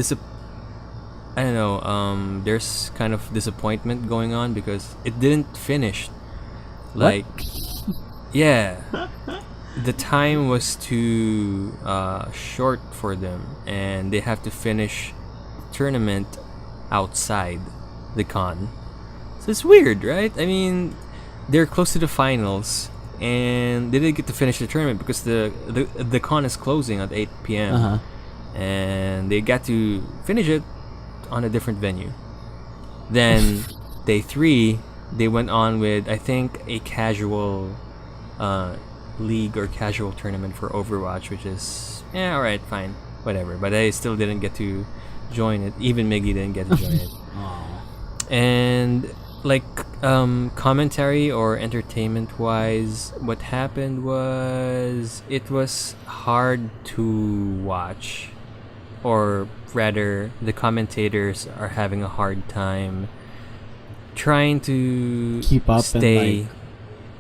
I don't know. There's kind of disappointment going on because it didn't finish. Like, yeah, the time was too short for them, and they have to finish tournament outside the con. So it's weird, right? I mean, they're close to the finals, and they didn't get to finish the tournament because the con is closing at 8 p.m. Uh-huh. And they got to finish it on a different venue. Then day 3, they went on with, I think, a casual league or casual tournament for Overwatch, which is alright, fine, whatever. But I still didn't get to join it. Even Miggy didn't get to join it. Aw. And like commentary or entertainment wise, what happened was it was hard to watch, or rather the commentators are having a hard time trying to Keep up and, stay like,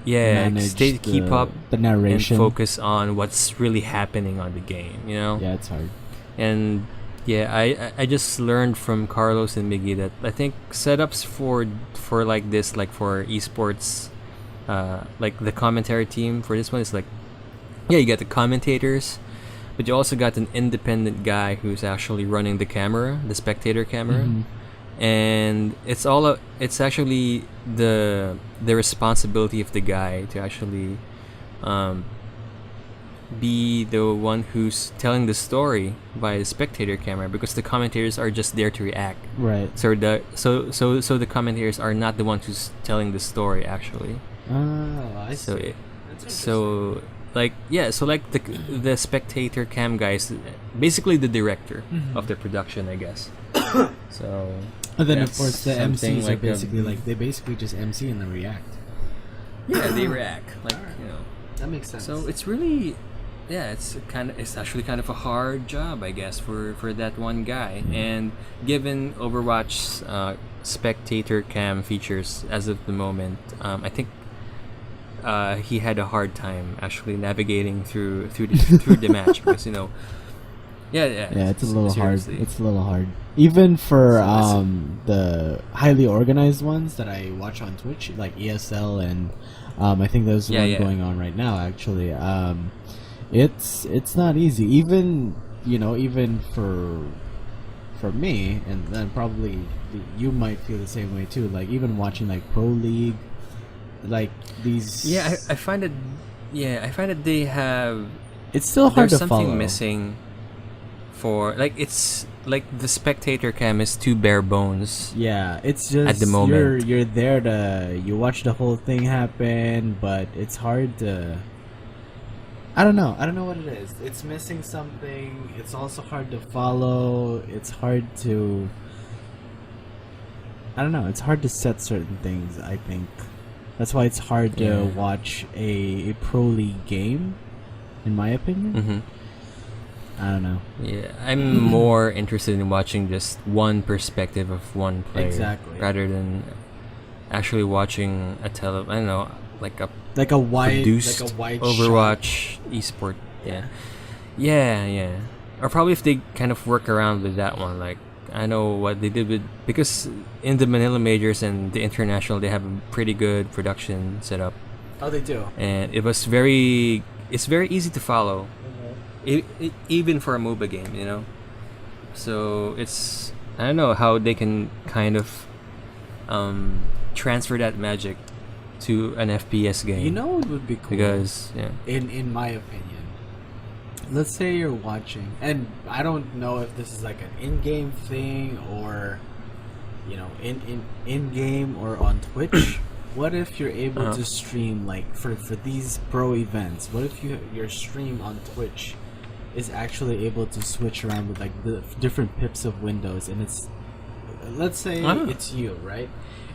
manage keep up the and narration. focus on what's really happening on the game, you know. Yeah, it's hard. And yeah, I just learned from Carlos and Miggy that I think setups for like this, like for esports, like the commentary team for this one is like, yeah, you got the commentators, but you also got an independent guy who's actually running the camera, the spectator camera, Mhm. and it's actually the responsibility of the guy to actually be the one who's telling the story via the spectator camera, because the commentators are just there to react. Right. So the commentators are not the one who's telling the story actually. Oh, I So see. it, so like the spectator cam guys, basically the director of the production, I guess. So And then of that's course the something MCs are like a- basically they basically just MC and then react. yeah, they react like, you know. That makes sense. So it's really, it's actually kind of a hard job, I guess, for that one guy. And given Overwatch's spectator cam features as of the moment, I think he had a hard time actually navigating through the match, because yeah, it's a little seriously. hard. It's a little hard. Even for So the highly organized ones that I watch on Twitch, like ESL and I think there's one going on right now actually. It's not easy. Even even for me, and then probably you might feel the same way too. Like even watching like Pro League, like these. Yeah, I find it. Yeah, I find that they have. It's still hard There's to something follow. missing. For like, it's like the spectator cam is too bare bones. Yeah, it's just At the moment. you're there to you watch the whole thing happen, but it's hard to. I don't know what it is. It's missing something. It's also hard to follow. It's hard to. I don't know. It's hard to set certain things. I think that's why it's hard Yeah. to watch a pro league game, in my opinion. Mm-hmm. I don't know. Yeah, I'm more interested in watching just one perspective of one player, Exactly. rather than actually watching a I don't know, like a Like a wide, produced like a wide Overwatch esport. Yeah. Or probably if they kind of work around with that one, like I know what they did with, because in the Manila majors and the international, they have a pretty good production setup, Oh, they do. and it's very easy to follow. Even for a MOBA game, So it's, I don't know how they can kind of transfer that magic to an FPS game. You know what would be cool? Because in my opinion, let's say you're watching, and I don't know if this is like an in-game thing or in game or on Twitch. What if you're able to stream like for these pro events? What if your stream on Twitch is actually able to switch around with like the different pips of windows, and it's let's say Ah. it's you, right?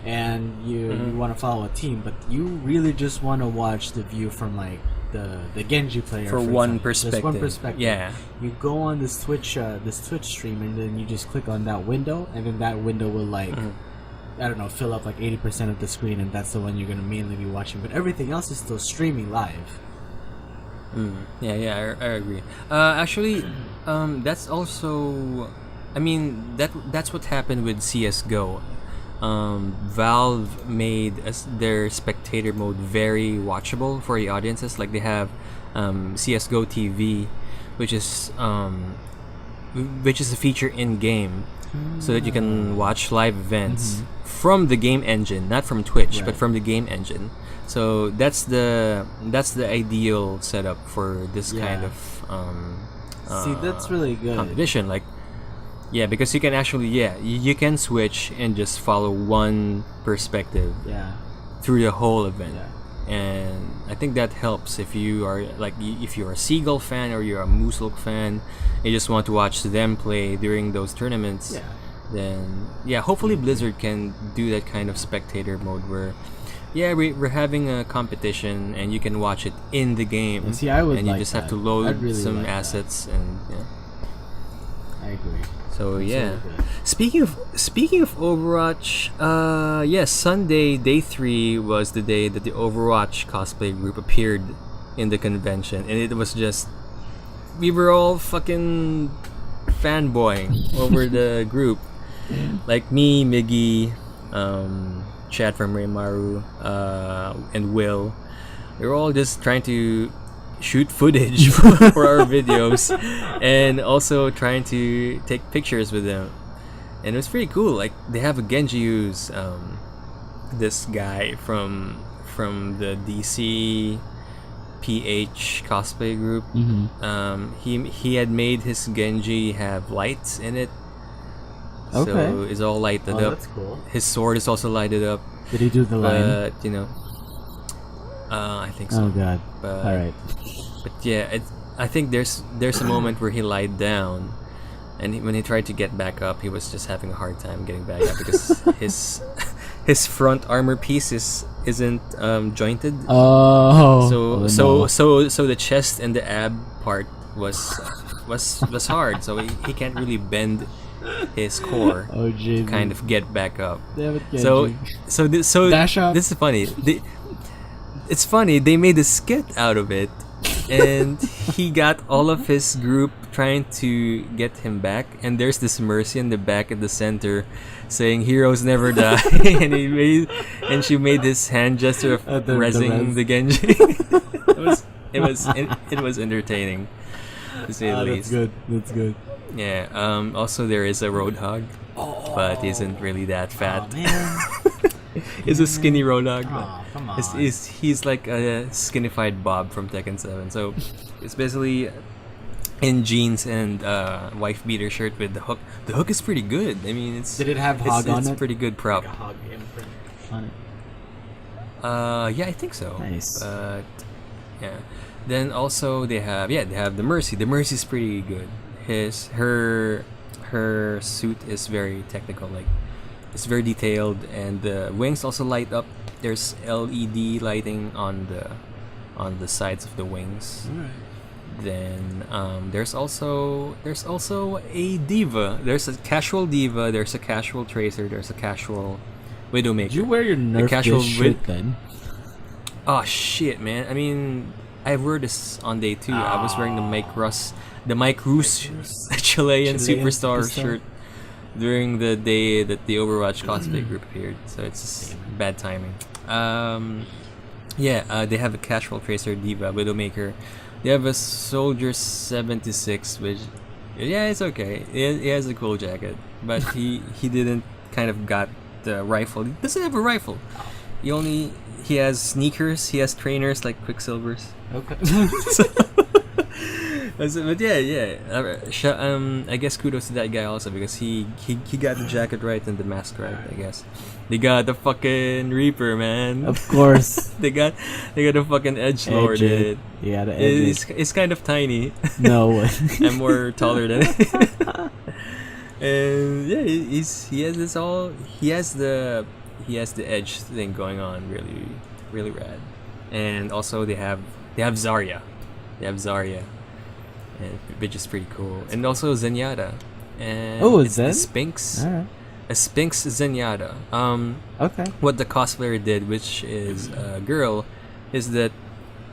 And you want to follow a team, but you really just want to watch the view from like the Genji player For example. one Just one perspective. perspective. Yeah. You go on this Twitch stream, and then you just click on that window, and then that window will like. I don't know, fill up like 80% of the screen, and that's the one you're gonna mainly be watching. But everything else is still streaming live. Yeah, I agree. Actually, that's also, I mean, that's what happened with CS:GO. Valve made their spectator mode very watchable for the audiences. Like they have CS:GO TV, which is a feature in game, so that you can watch live events from the game engine, not from Twitch, but from the game engine. So that's the ideal setup for this kind of See, that's really good. competition. Like, yeah, because you can actually you can switch and just follow one perspective Yeah. through the whole event. Yeah. And I think that helps if you are like if you're a Seagull fan or you're a Mooselook fan, you just want to watch them play during those tournaments. Yeah. Then hopefully Blizzard can do that kind of spectator mode where we're having a competition and you can watch it in the game. And see, I would and you like just have that. to load I'd really some like that. assets and I agree. So yeah. really good. Speaking of Overwatch, Sunday day 3 was the day that the Overwatch cosplay group appeared in the convention, and it was just we were all fucking fanboying over the group. Like me, Miggy, Chad from Raymaru, and Will. We were all just trying to shoot footage for our videos, and also trying to take pictures with them. And it was pretty cool. Like they have a Genji who's this guy from the DC PH cosplay group. He had made his Genji have lights in it. So Okay. it's all lighted Oh, up. that's cool. His sword is also lighted up. Did he do the line? But I think so. Oh god. But, All right. But yeah, I think there's a moment where he lied down, and when he tried to get back up, he was just having a hard time getting back up because his front armor piece isn't jointed. Oh. So the chest and the ab part was hard. So he can't really bend his core Oh, to kind of get back up. Damn it, So Genji. so Dash up. this is funny. It's funny, they made a skit out of it, and he got all of his group trying to get him back, and there's this Mercy in the back at the center saying heroes never die, and she made this hand gesture of The rezzing res. the Genji. it was entertaining, to say the least. That's good. Yeah, also there is a Roadhog, but he isn't really that fat. Oh man. He's a skinny Roadhog. Oh, come on. He's like a skinified Bob from Tekken 7. So it's basically in jeans and wife beater shirt with the hook. The hook is pretty good. I mean, it's Did it have hog on it's it? a pretty good prop. Like a hog imprint on it. Yeah, I think so. Nice. But yeah, then also they have the Mercy. The Mercy is pretty good. Her suit is very technical. Like it's very detailed, and the wings also light up. There's LED lighting on the sides of the wings. Alright. Then there's also a diva. There's a casual diva. There's a casual tracer. There's a casual Widowmaker. Did you wear your Nerf casual Dish shirt then? Oh shit, man! I mean, I wore this on day 2. I was wearing the Mike Roos Chilean superstar shirt during the day that the Overwatch cosplay group appeared. So it's bad timing. They have a casual tracer diva Widowmaker. They have a Soldier 76, which it's okay. He has a cool jacket, but he didn't kind of got the rifle. He doesn't have a rifle. He has sneakers. He has trainers like Quicksilver's. Okay. But I guess kudos to that guy also, because he got the jacket right and the mask right. I guess they got the fucking Reaper, man. Of course. they got the fucking edgelord. Edge it. Yeah, the edge. It's kind of tiny. No way. I'm more taller than it. And yeah, he has this all he has the edge thing going on, really really rad. And also they have Zarya. They have Zarya, and which is pretty cool. And also Zenyatta. And Oh, it's the Zen? Sphinx. Alright. A Sphinx Zenyatta. Okay. What the cosplayer did, which is a girl, is that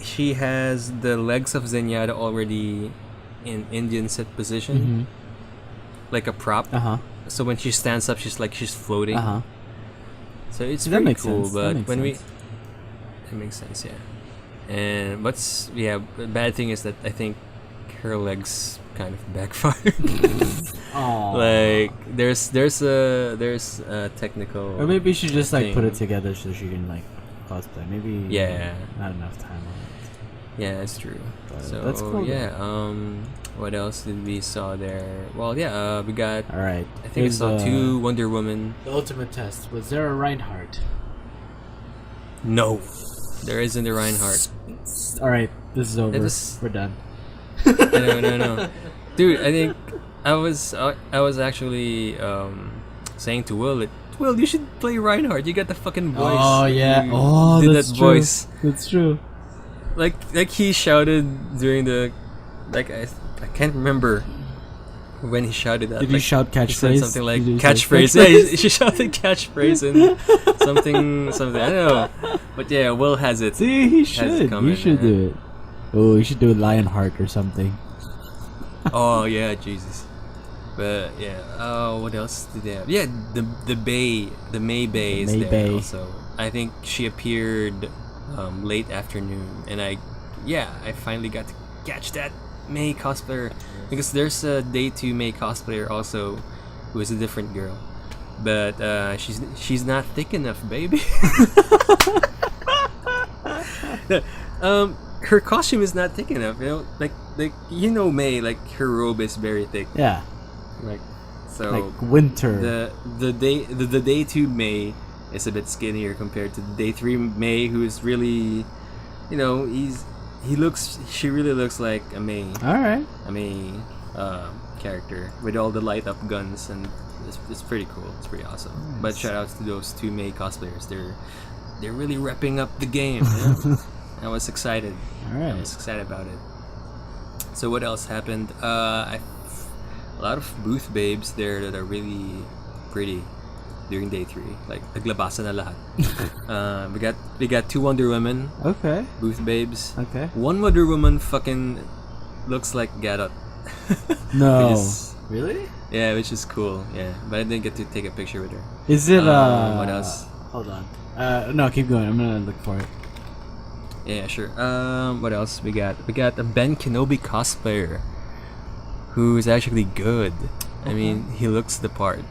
she has the legs of Zenyatta already in Indian sit position, like a prop. Uh huh. So when she stands up, she's floating. Uh huh. So it's That pretty makes cool. sense. That But makes when sense. it makes sense, yeah. And the bad thing is that I think her legs kind of backfired. Like there's a technical. Or maybe she just like put it thing. together so she can like cosplay. Maybe Yeah. not enough time on it. Yeah, that's true. But So that's cool, yeah. What else did we saw there? Well, yeah. We got. All right. I think I saw two Wonder Woman. The ultimate test was there a Reinhardt? No, there isn't a Reinhardt. All right. This is over. It was- We're done. No. Dude, I think I was actually saying to Will that Will, you should play Reinhardt. You got the fucking voice. Oh yeah. You Oh, did that's that true. voice. That's true. Like he shouted during the I can't remember when he shouted that. Did you shout He said catchphrase? something like Did you say catchphrase. Yeah, she shouted catchphrase and something. I don't know, but yeah, Will has it. See, he Has it should. coming, You should man. do it. Oh, you should do Lionheart or something. Oh yeah, Jesus. But yeah, what else did they have? Yeah, the May Bay is May there Bay. also. I think she appeared late afternoon, and I finally got to catch that May cosplayer, because there's a day 2 May cosplayer also, who is a different girl, but she's not thick enough, baby. Her costume is not thick enough, you know, like May, like her robe is very thick, Yeah. like so. Like winter. The day 2 May is a bit skinnier compared to the day 3 May, who is really, she really looks like a May All right. character with all the light up guns, and it's pretty cool. It's pretty awesome. But shout outs to those 2 May cosplayers. They're really repping up the game. You know? I was excited. All right. I was excited about it. So what else happened? A lot of booth babes there that are really pretty during day 3. Like naglabasa na lahat. We got 2 Wonder Women Okay. booth babes. Okay. One Wonder Woman fucking looks like Gadot. No. Which is- Really? Yeah, which is cool. Yeah, but I didn't get to take a picture with her. Is it What else? Hold on. No, keep going. I'm gonna look for it. Yeah, sure. What else we got? We got a Ben Kenobi cosplayer, who is actually good. I mean, he looks the part,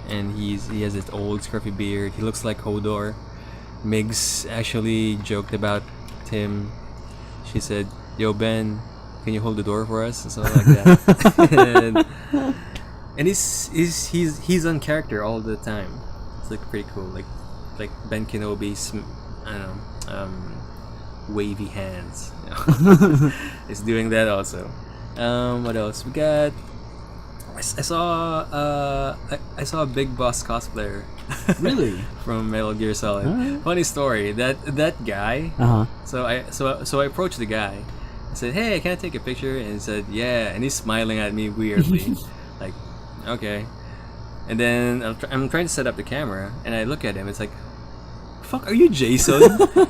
and he has this old scruffy beard. He looks like Hodor. Migs actually joked about him. She said, "Yo Ben, can you hold the door for us?" And something like that. and he's on character all the time. It's like pretty cool. Like Ben Kenobi's, I don't know, wavy hands. You know? Is doing that also. What else we got? I saw a Big Boss cosplayer. Really? From Metal Gear Solid. Alright. Funny story. That guy. Uh huh. So I approached the guy. I said, "Hey, can I take a picture?" And he said, "Yeah." And he's smiling at me weirdly, like, "Okay." And then I'm trying to set up the camera, and I look at him. It's like, "Fuck, are you Jason?"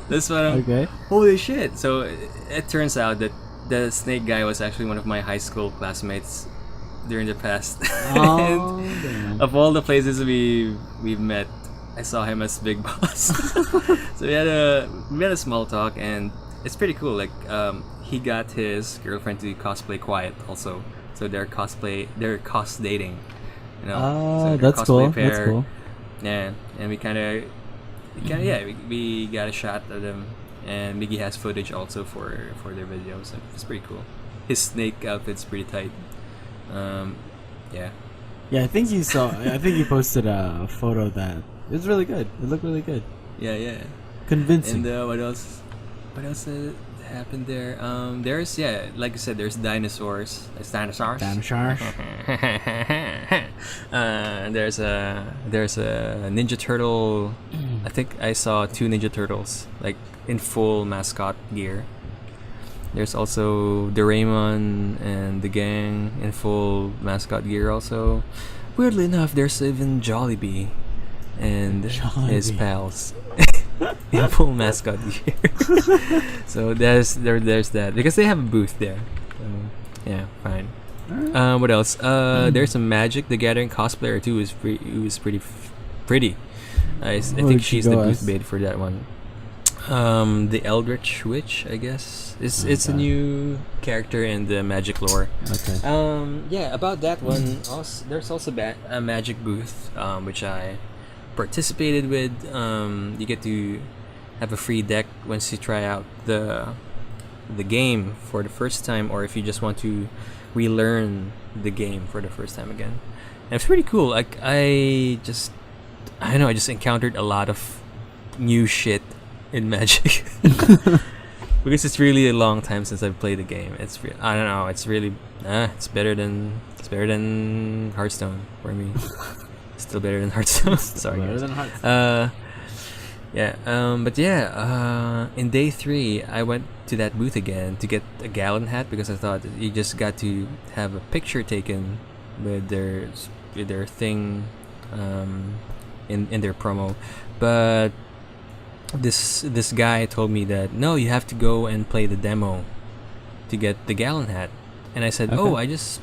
That's what I'm. Okay. Holy shit! So it turns out that the snake guy was actually one of my high school classmates during the past. Oh, And damn. of all the places we've met, I saw him as Big Boss. So we had a small talk, and it's pretty cool. Like he got his girlfriend to cosplay Quiet also, so they're cos dating. You know, so they're That's cosplay cool. pair. That's cool. Yeah, and we got a shot of them, and Miggy has footage also for their video, so it's pretty cool. His snake outfit's pretty tight. Yeah. Yeah, I think you saw. I think you posted a photo that it was really good. It looked really good. Yeah. Convincing. And what else? What else happened there? There's like I said, there's dinosaurs. It's dinosaurs. Dinosaur. there's a Ninja Turtle. I think I saw 2 Ninja Turtles like in full mascot gear. There's also Doraemon and the gang in full mascot gear also. Weirdly enough, there's even Jollibee and his Jollibee. pals in full mascot gear. So there's that because they have a booth there. So, yeah, fine. What else? There's a Magic the Gathering cosplayer too. Who's pretty. I think she's the booth bait for that one. The Eldritch Witch, I guess. It's a new character in the Magic lore. Okay. Yeah, about that one. Also, there's also a Magic booth, which I participated with. You get to have a free deck once you try out the game for the first time, or if you just want to relearn the game for the first time again. And it's pretty cool. Like I just encountered a lot of new shit in Magic because it's really a long time since I've played the game. I don't know. It's really it's better than Hearthstone for me. Still better than Hearthstone. Sorry, Better guys. than Hearthstone. But yeah, in day 3, I went to that booth again to get a gallon hat because I thought that you just got to have a picture taken with their thing in their promo. But this guy told me that no, you have to go and play the demo to get the gallon hat, and I said, Okay. oh, I just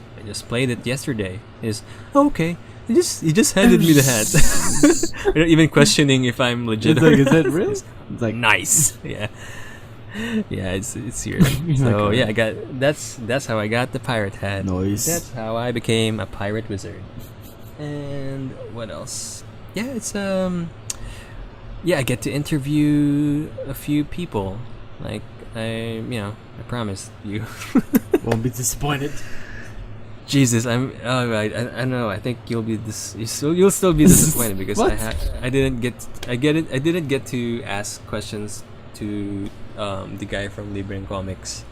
played it yesterday. He's okay. He just handed me the hat. Without even questioning if I'm legit. It's or like, is not. it real? It's like Nice. Yeah. Yeah, it's serious. So Okay. yeah, that's how I got the pirate hat. Nice. That's how I became a pirate wizard. And what else? Yeah, it's I get to interview a few people. Like I promised you. won't be disappointed. Jesus, I'm. Oh, right. I know. I think you'll still be disappointed because What? I didn't get to ask questions to the guy from Libran Comics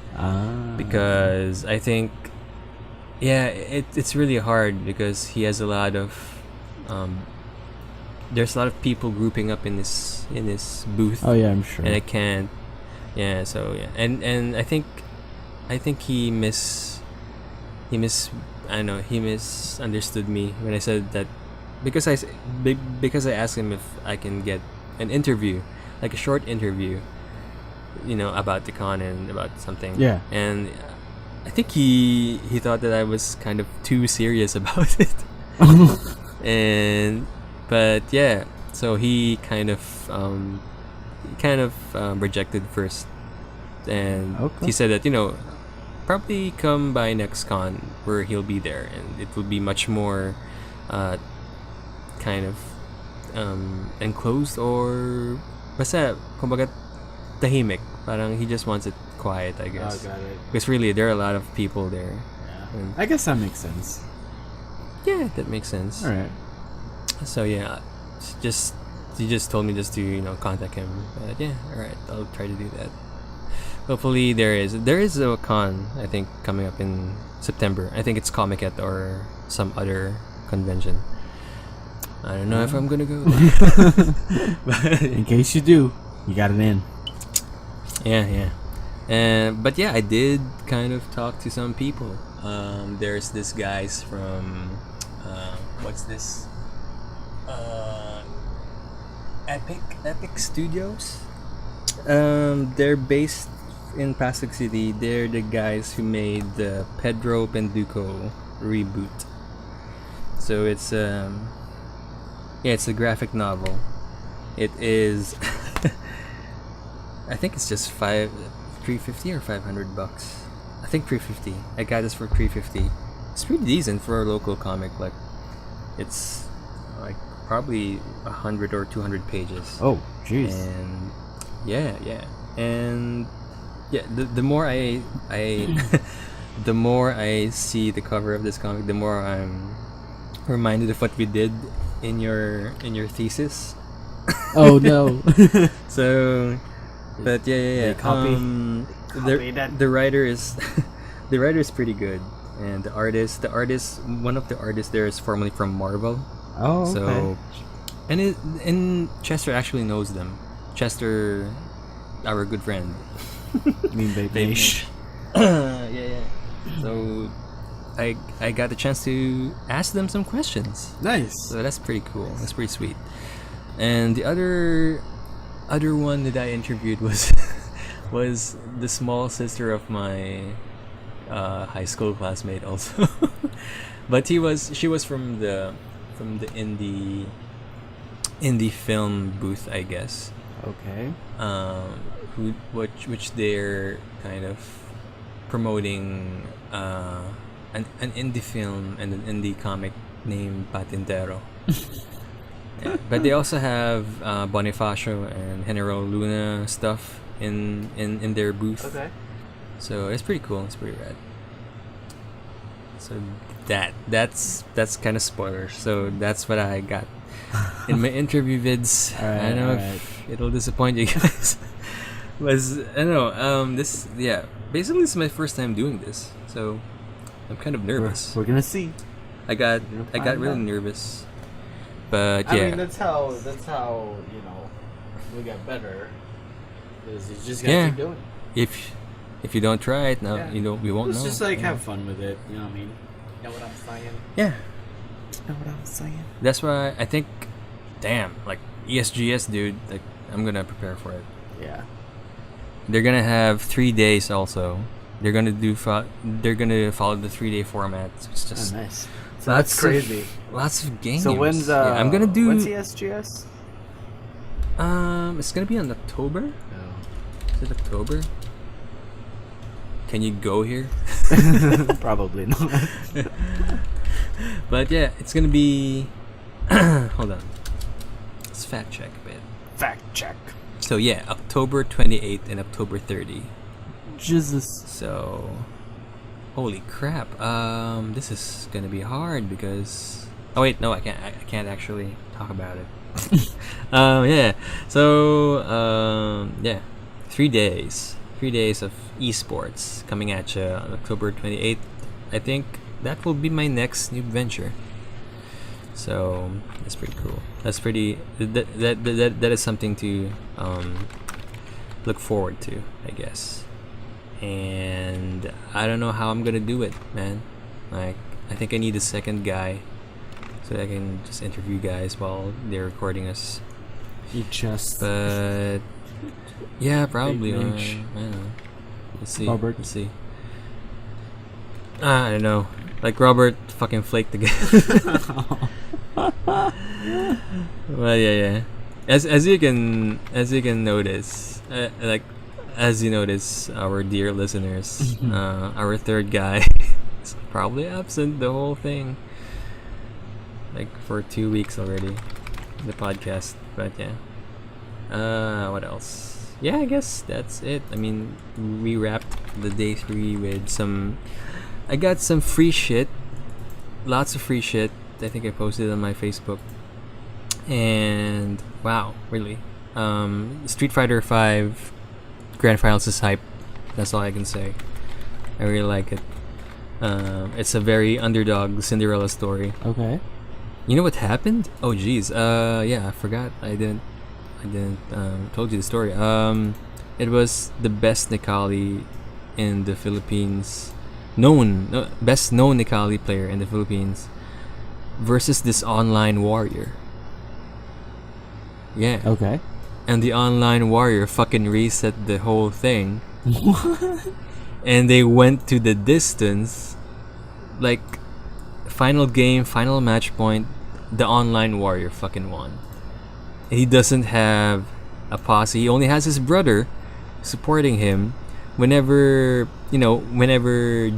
because I think it's really hard because he has a lot of there's a lot of people grouping up in this booth. Oh yeah, I'm sure. And I can't. Yeah. So yeah, and I think he misunderstood me when I said that because I asked him if I can get an interview, like a short interview, about the con and about something. Yeah. And I think he thought that I was kind of too serious about it. But yeah, so he kind of rejected first, and Okay. he said that probably come by next con where he'll be there, and it will be much more kind of enclosed or basta kumbaga tahimik. Parang he just wants it quiet, I guess. got it. Because really there are a lot of people there. Yeah. And I guess that makes sense. yeah, that makes sense. All right. So yeah, he just told me just to contact him. But yeah, all right, I'll try to do that. Hopefully there is a con I think coming up in September. I think it's Comic-Con or some other convention. I don't know if I'm gonna go. But In case you do, you got it in. yeah. But yeah, I did kind of talk to some people. There's this guys from what's this? Epic Studios. They're based in Pasig City. They're the guys who made the Pedro Penduko reboot. So it's it's a graphic novel. It is I think it's just $350 or $500. I think $350. I got this for $350. It's pretty decent for a local comic. Like it's like probably 100 or 200 pages. Oh, jeez. And yeah, and yeah. The more I the more I see the cover of this comic, the more I'm reminded of what we did in your thesis. Oh no. So, but yeah. Copy The writer is the writer is pretty good. And one of the artists there is formerly from Marvel. Oh, okay. So, and Chester actually knows them. Chester, our good friend. Mean baby. Yeah. So, I got the chance to ask them some questions. Nice. So that's pretty cool. That's pretty sweet. And the other one that I interviewed was was the small sister of my high school classmate also. But she was from the indie film booth, I guess. Okay. Which they're kind of promoting an indie film and an indie comic named Patintero. Yeah. But they also have Bonifacio and General Luna stuff in their booth. Okay. So it's pretty cool. It's pretty rad. So that's kind of spoilers. So that's what I got in my interview vids. All right, I don't know if it'll disappoint you guys. But I don't know. Basically, this is my first time doing this, so I'm kind of nervous. We're gonna see. I got really nervous, but yeah. I mean, that's how we get better. Is you just gotta keep doing it. If you don't try it, now you won't know. It's just like have fun with it. You know what I mean? Know what I'm saying? Yeah. Know what I'm saying? That's why I think, damn, like ESGS, dude. Like I'm gonna prepare for it. Yeah. They're gonna have 3 days also. They're gonna follow the 3-day format. So it's just nice. So that's crazy. Lots of games. So when's I'm gonna do. when's ESGS? It's gonna be in October. Oh. Is it October? Can you go here? Probably not. But yeah, it's gonna be. Hold on. Let's fact check a bit. Fact check. So yeah, October 28th and October 30. Jesus. So, holy crap. This is gonna be hard because. Oh wait, no, I can't actually talk about it. Yeah. So, yeah, 3 days. 3 days of esports coming at you on October 28th. I think that will be my next new venture. So that's pretty cool. That's pretty. That is something to look forward to, I guess. And I don't know how I'm gonna do it, man. Like I think I need a second guy so that I can just interview guys while they're recording us. You just. But yeah, probably. Big I Mitch. don't know. Let's see. Robert. Let's see. I don't know. Like Robert fucking flaked again. Well, yeah. As you can notice, as you notice, our dear listeners, our third guy is probably absent the whole thing. Like for 2 weeks already, the podcast. But yeah. What else? Yeah, I guess that's it. I mean, we wrapped the day 3 with some. I got some free shit. Lots of free shit. I think I posted on my Facebook. And wow, really. Street Fighter 5 Grand Finals is hype. That's all I can say. I really like it. It's a very underdog Cinderella story. Okay. You know what happened? Oh geez. Yeah, I forgot. I didn't told you the story. It was the best Nikali in the Philippines, best known Nikali player in the Philippines, versus this online warrior. Yeah. Okay. And the online warrior fucking reset the whole thing. What? And they went to the distance. Like, final game, final match point, the online warrior fucking won. He doesn't have a posse. He only has his brother supporting him. Whenever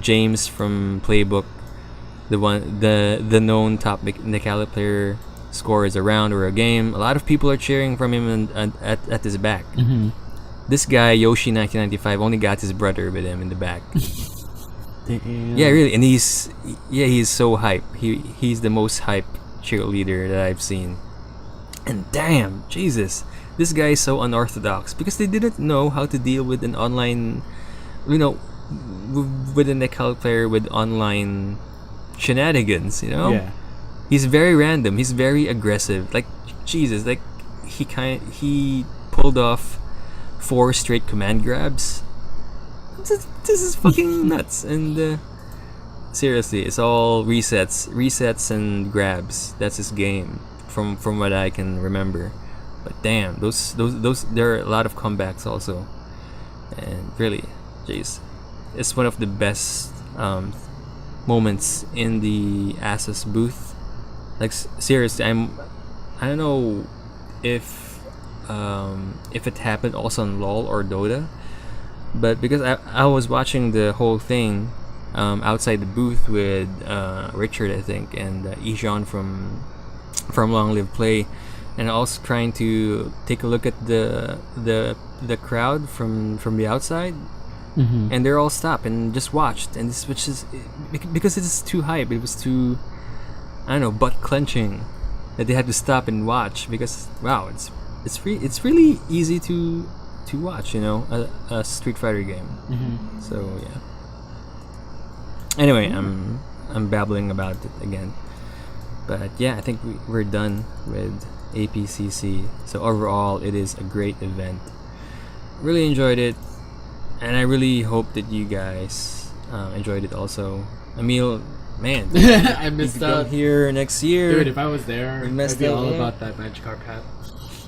James from Playbook, the known top Nikali player, scores a round or a game, a lot of people are cheering from him at his back. Mm-hmm. This guy Yoshi 1995 only got his brother with him in the back. Damn. Yeah, really, and he's so hype. He's the most hype cheerleader that I've seen. And damn, Jesus, this guy is so unorthodox because they didn't know how to deal with an online, with an account player with online shenanigans, you know. Yeah. He's very random. He's very aggressive. Like Jesus, like he pulled off 4 straight command grabs. This is fucking nuts. And seriously, it's all resets and grabs. That's his game, from what I can remember. But damn, those there are a lot of comebacks also, and really, jeez, it's one of the best moments in the Asus booth. Like seriously, I don't know if it happened also on LOL or Dota, but because I was watching the whole thing outside the booth with Richard, I think, and Ijan from Long Live Play, and also trying to take a look at the crowd from the outside, and they're all stopped and just watched, and this, which is because it's too hype. It was too, I don't know, butt clenching that they had to stop and watch, because wow, it's really easy to watch, you know, a Street Fighter game. So yeah. Anyway, I'm babbling about it again, but yeah, I think we're done with APCC. So overall, it is a great event. Really enjoyed it, and I really hope that you guys enjoyed it also. Emil, man, I you missed could come out. here next year. Dude, if I was there, You messed I'd be up, all yeah. about that Magikarp hat.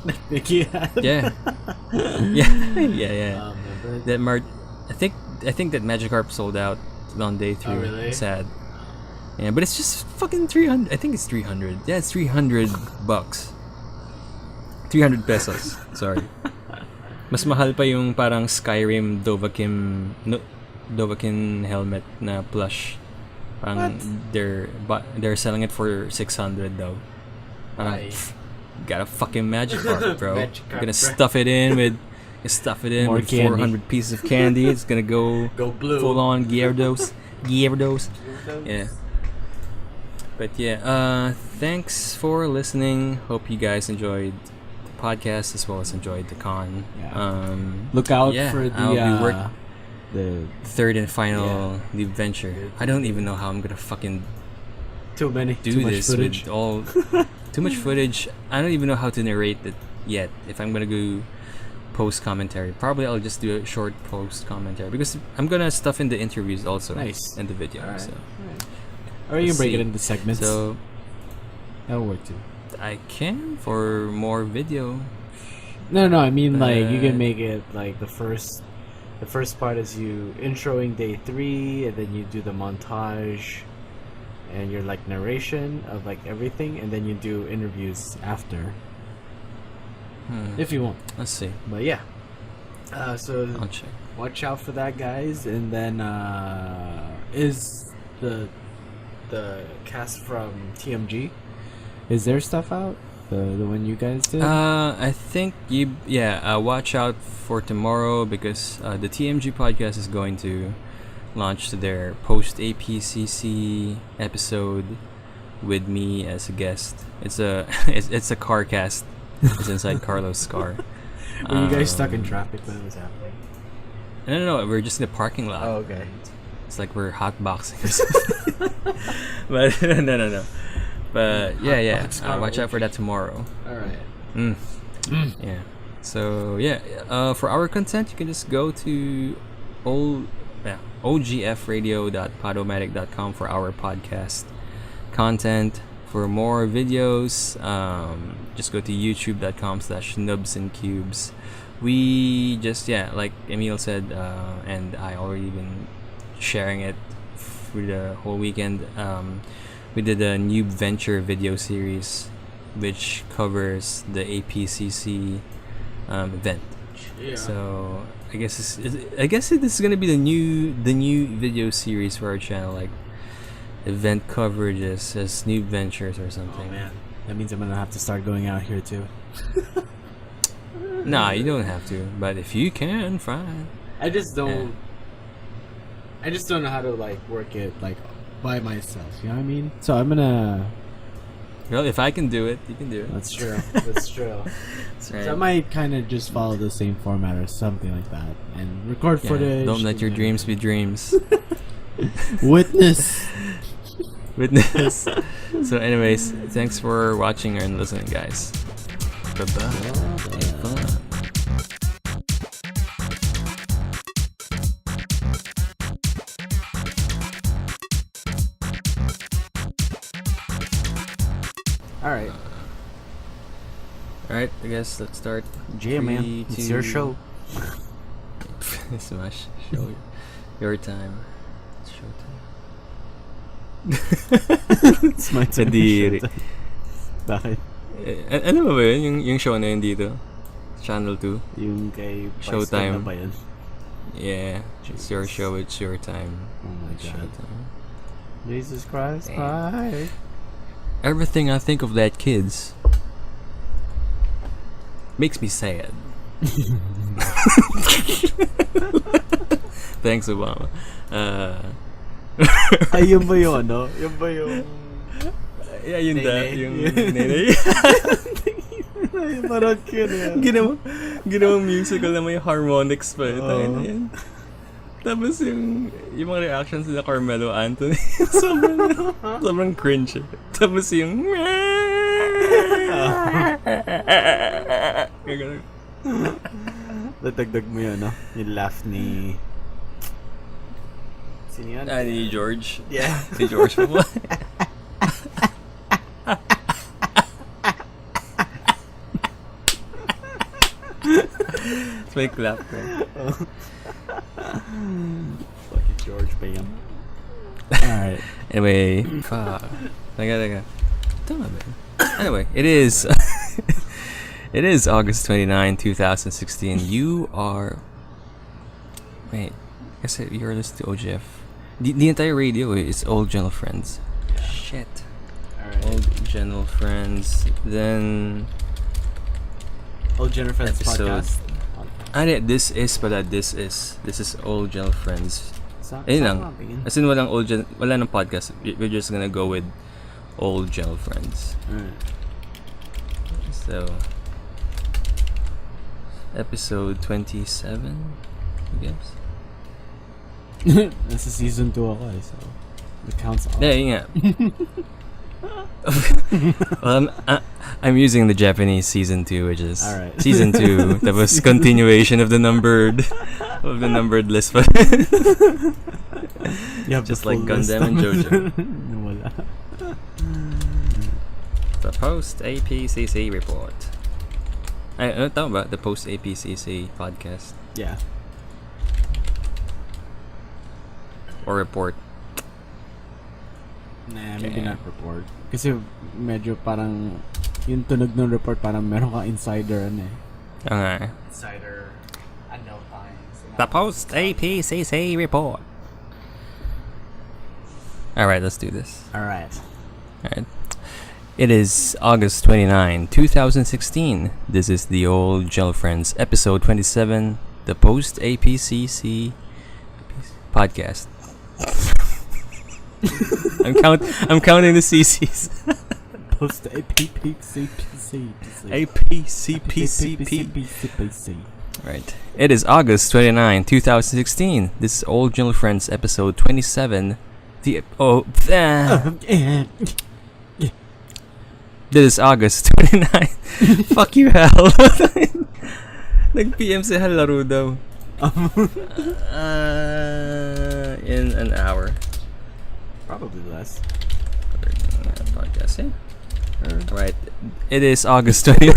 That Mickey hat. Yeah, yeah. But That I think that Magikarp sold out on day 3. Oh, really? Sad. Yeah, but it's just fucking 300. I think it's 300. Yeah, it's $300. 300 pesos. Sorry. Mas mahal pa yung parang Skyrim Dovahkiin helmet na plush. Parang they're selling it for 600 though. Parang, Ay. got a fucking Magikarp, bro. Magikarp, Gonna bro. stuff it in with More with candy. 400 pieces of candy. It's gonna go blue. full on Gyarados. Yeah. But yeah, thanks for listening. Hope you guys enjoyed the podcast as well as enjoyed the con. Yeah. Look out yeah, for I'll be the third and final the adventure. I don't even know how I'm gonna fucking too much this footage. with all too much footage. I don't even know how to narrate it yet. If I'm gonna go post commentary, probably I'll just do a short post commentary, because I'm gonna stuff in the interviews also Nice. in the video. Alright. So Or you can Let's break it see. into segments. so That'll work too. I can for more video. No, I mean like you Uh, can make it like the first part is you introing day 3, and then you do the montage and your like narration of like everything, and then you do interviews after if you want. Let's see. But yeah, so I'll check. watch out for that, guys. And then is the cast from TMG, is their stuff out, the one you guys did? I think watch out for tomorrow, because the TMG podcast is going to launch their post APCC episode with me as a guest. It's a it's a car cast. It's inside Carlos' car. Were you guys stuck in traffic when it was happening? No, we're just in the parking lot. Oh, okay. It's like we're hotboxing or something. But no. But yeah. Hotbox car Watch out for that tomorrow. All right. Yeah. So yeah, for our content, you can just go to ogfradio.podomatic.com for our podcast content. For more videos, just go to youtube.com/nubsandcubes. We just like Emil said, and I already been sharing it for the whole weekend. We did a new venture video series, which covers the APCC event. Yeah. So I guess this is gonna be the new video series for our channel, like event coverages as new ventures or something. Oh man, that means I'm gonna have to start going out here too. Nah, you don't have to, but if you can, fine. I just don't. Yeah. I just don't know how to like work it like by myself. You know what I mean? So I'm gonna Well, if I can do it, you can do it. That's true. That's true. That's right. So I might kind of just follow the same format or something like that, and record footage. Don't let your dreams be dreams. Witness. Witness. So, anyways, thanks for watching and listening, guys. Bye-bye. Have fun. Alright. Alright, I guess let's start. Yeah, man. 3, It's 2 your show. Smash. Show your time. It's showtime. It's my turn. Kadiri. Bakit? Ano ba yun? Yung show na yun dito? Channel 2? Yung kay Showtime. Pascal na ba yun? Yeah. It's your show, it's your time. Oh my It's God. showtime. Jesus Christ. Damn. Bye. Everything I think of that kids makes me sad. Thanks, Obama. Ay, yun ba yun, no? Yun ba yung... Yeah, yun Nene. Yung nene. Ay, parang cute yan. Ginawang musical na may harmonics pa. Tayo na Oo. yan. Tapos yung mga reactions nila Carmelo Anthony, sobrang cringe. Tapos yung gagano. Dadagdag mo yun, no? Yung laugh ni... Sino yan? Ni George. Yeah. Si George pa ba? It's my clap ko. Fucking George Bam. Alright. Anyway, Teka. Tama ba yun? Anyway, it is it is August 29, 2016. You are wait, kasi you're listening to OGF. The entire radio is Old GentleFriends. Shit. Alright. Old GentleFriends. Then Old GentleFriends Episode. podcast. this is Old GentleFriends. Ayun lang. Saan tingin? As in wala nang podcast. We're just gonna go with Old GentleFriends. Alright. So, episode 27, I guess. Nasa season 2 ako so it counts off. Yeah, yun nga. Well, I'm using the Japanese season 2, which is Alright. season 2. That was continuation of the numbered list, but You have just the like full list. Gundam and JoJo. Wala. The post APCC report. Ano tama ba? The post APCC podcast Yeah. or report? Nah, maybe Okay. not report. Kasi medyo parang yung tunog ng report parang meron kang insider ano eh. Okay. Insider. Unknown times. The post APCC report. Alright, let's do this. Alright. Alright. It is August 29, 2016. This is the Old GentleFriends, episode 27, the post APCC podcast. I'm counting the CCs. Post APPCPC. APCPCP. Right. It is August 29, 2016. This is Old GentleFriends, episode 27. This is August 29. Fuck you, hell. Nag-PM si Hal laro daw. In an hour. Probably less. Podcast, yeah. Alright. It is August 29.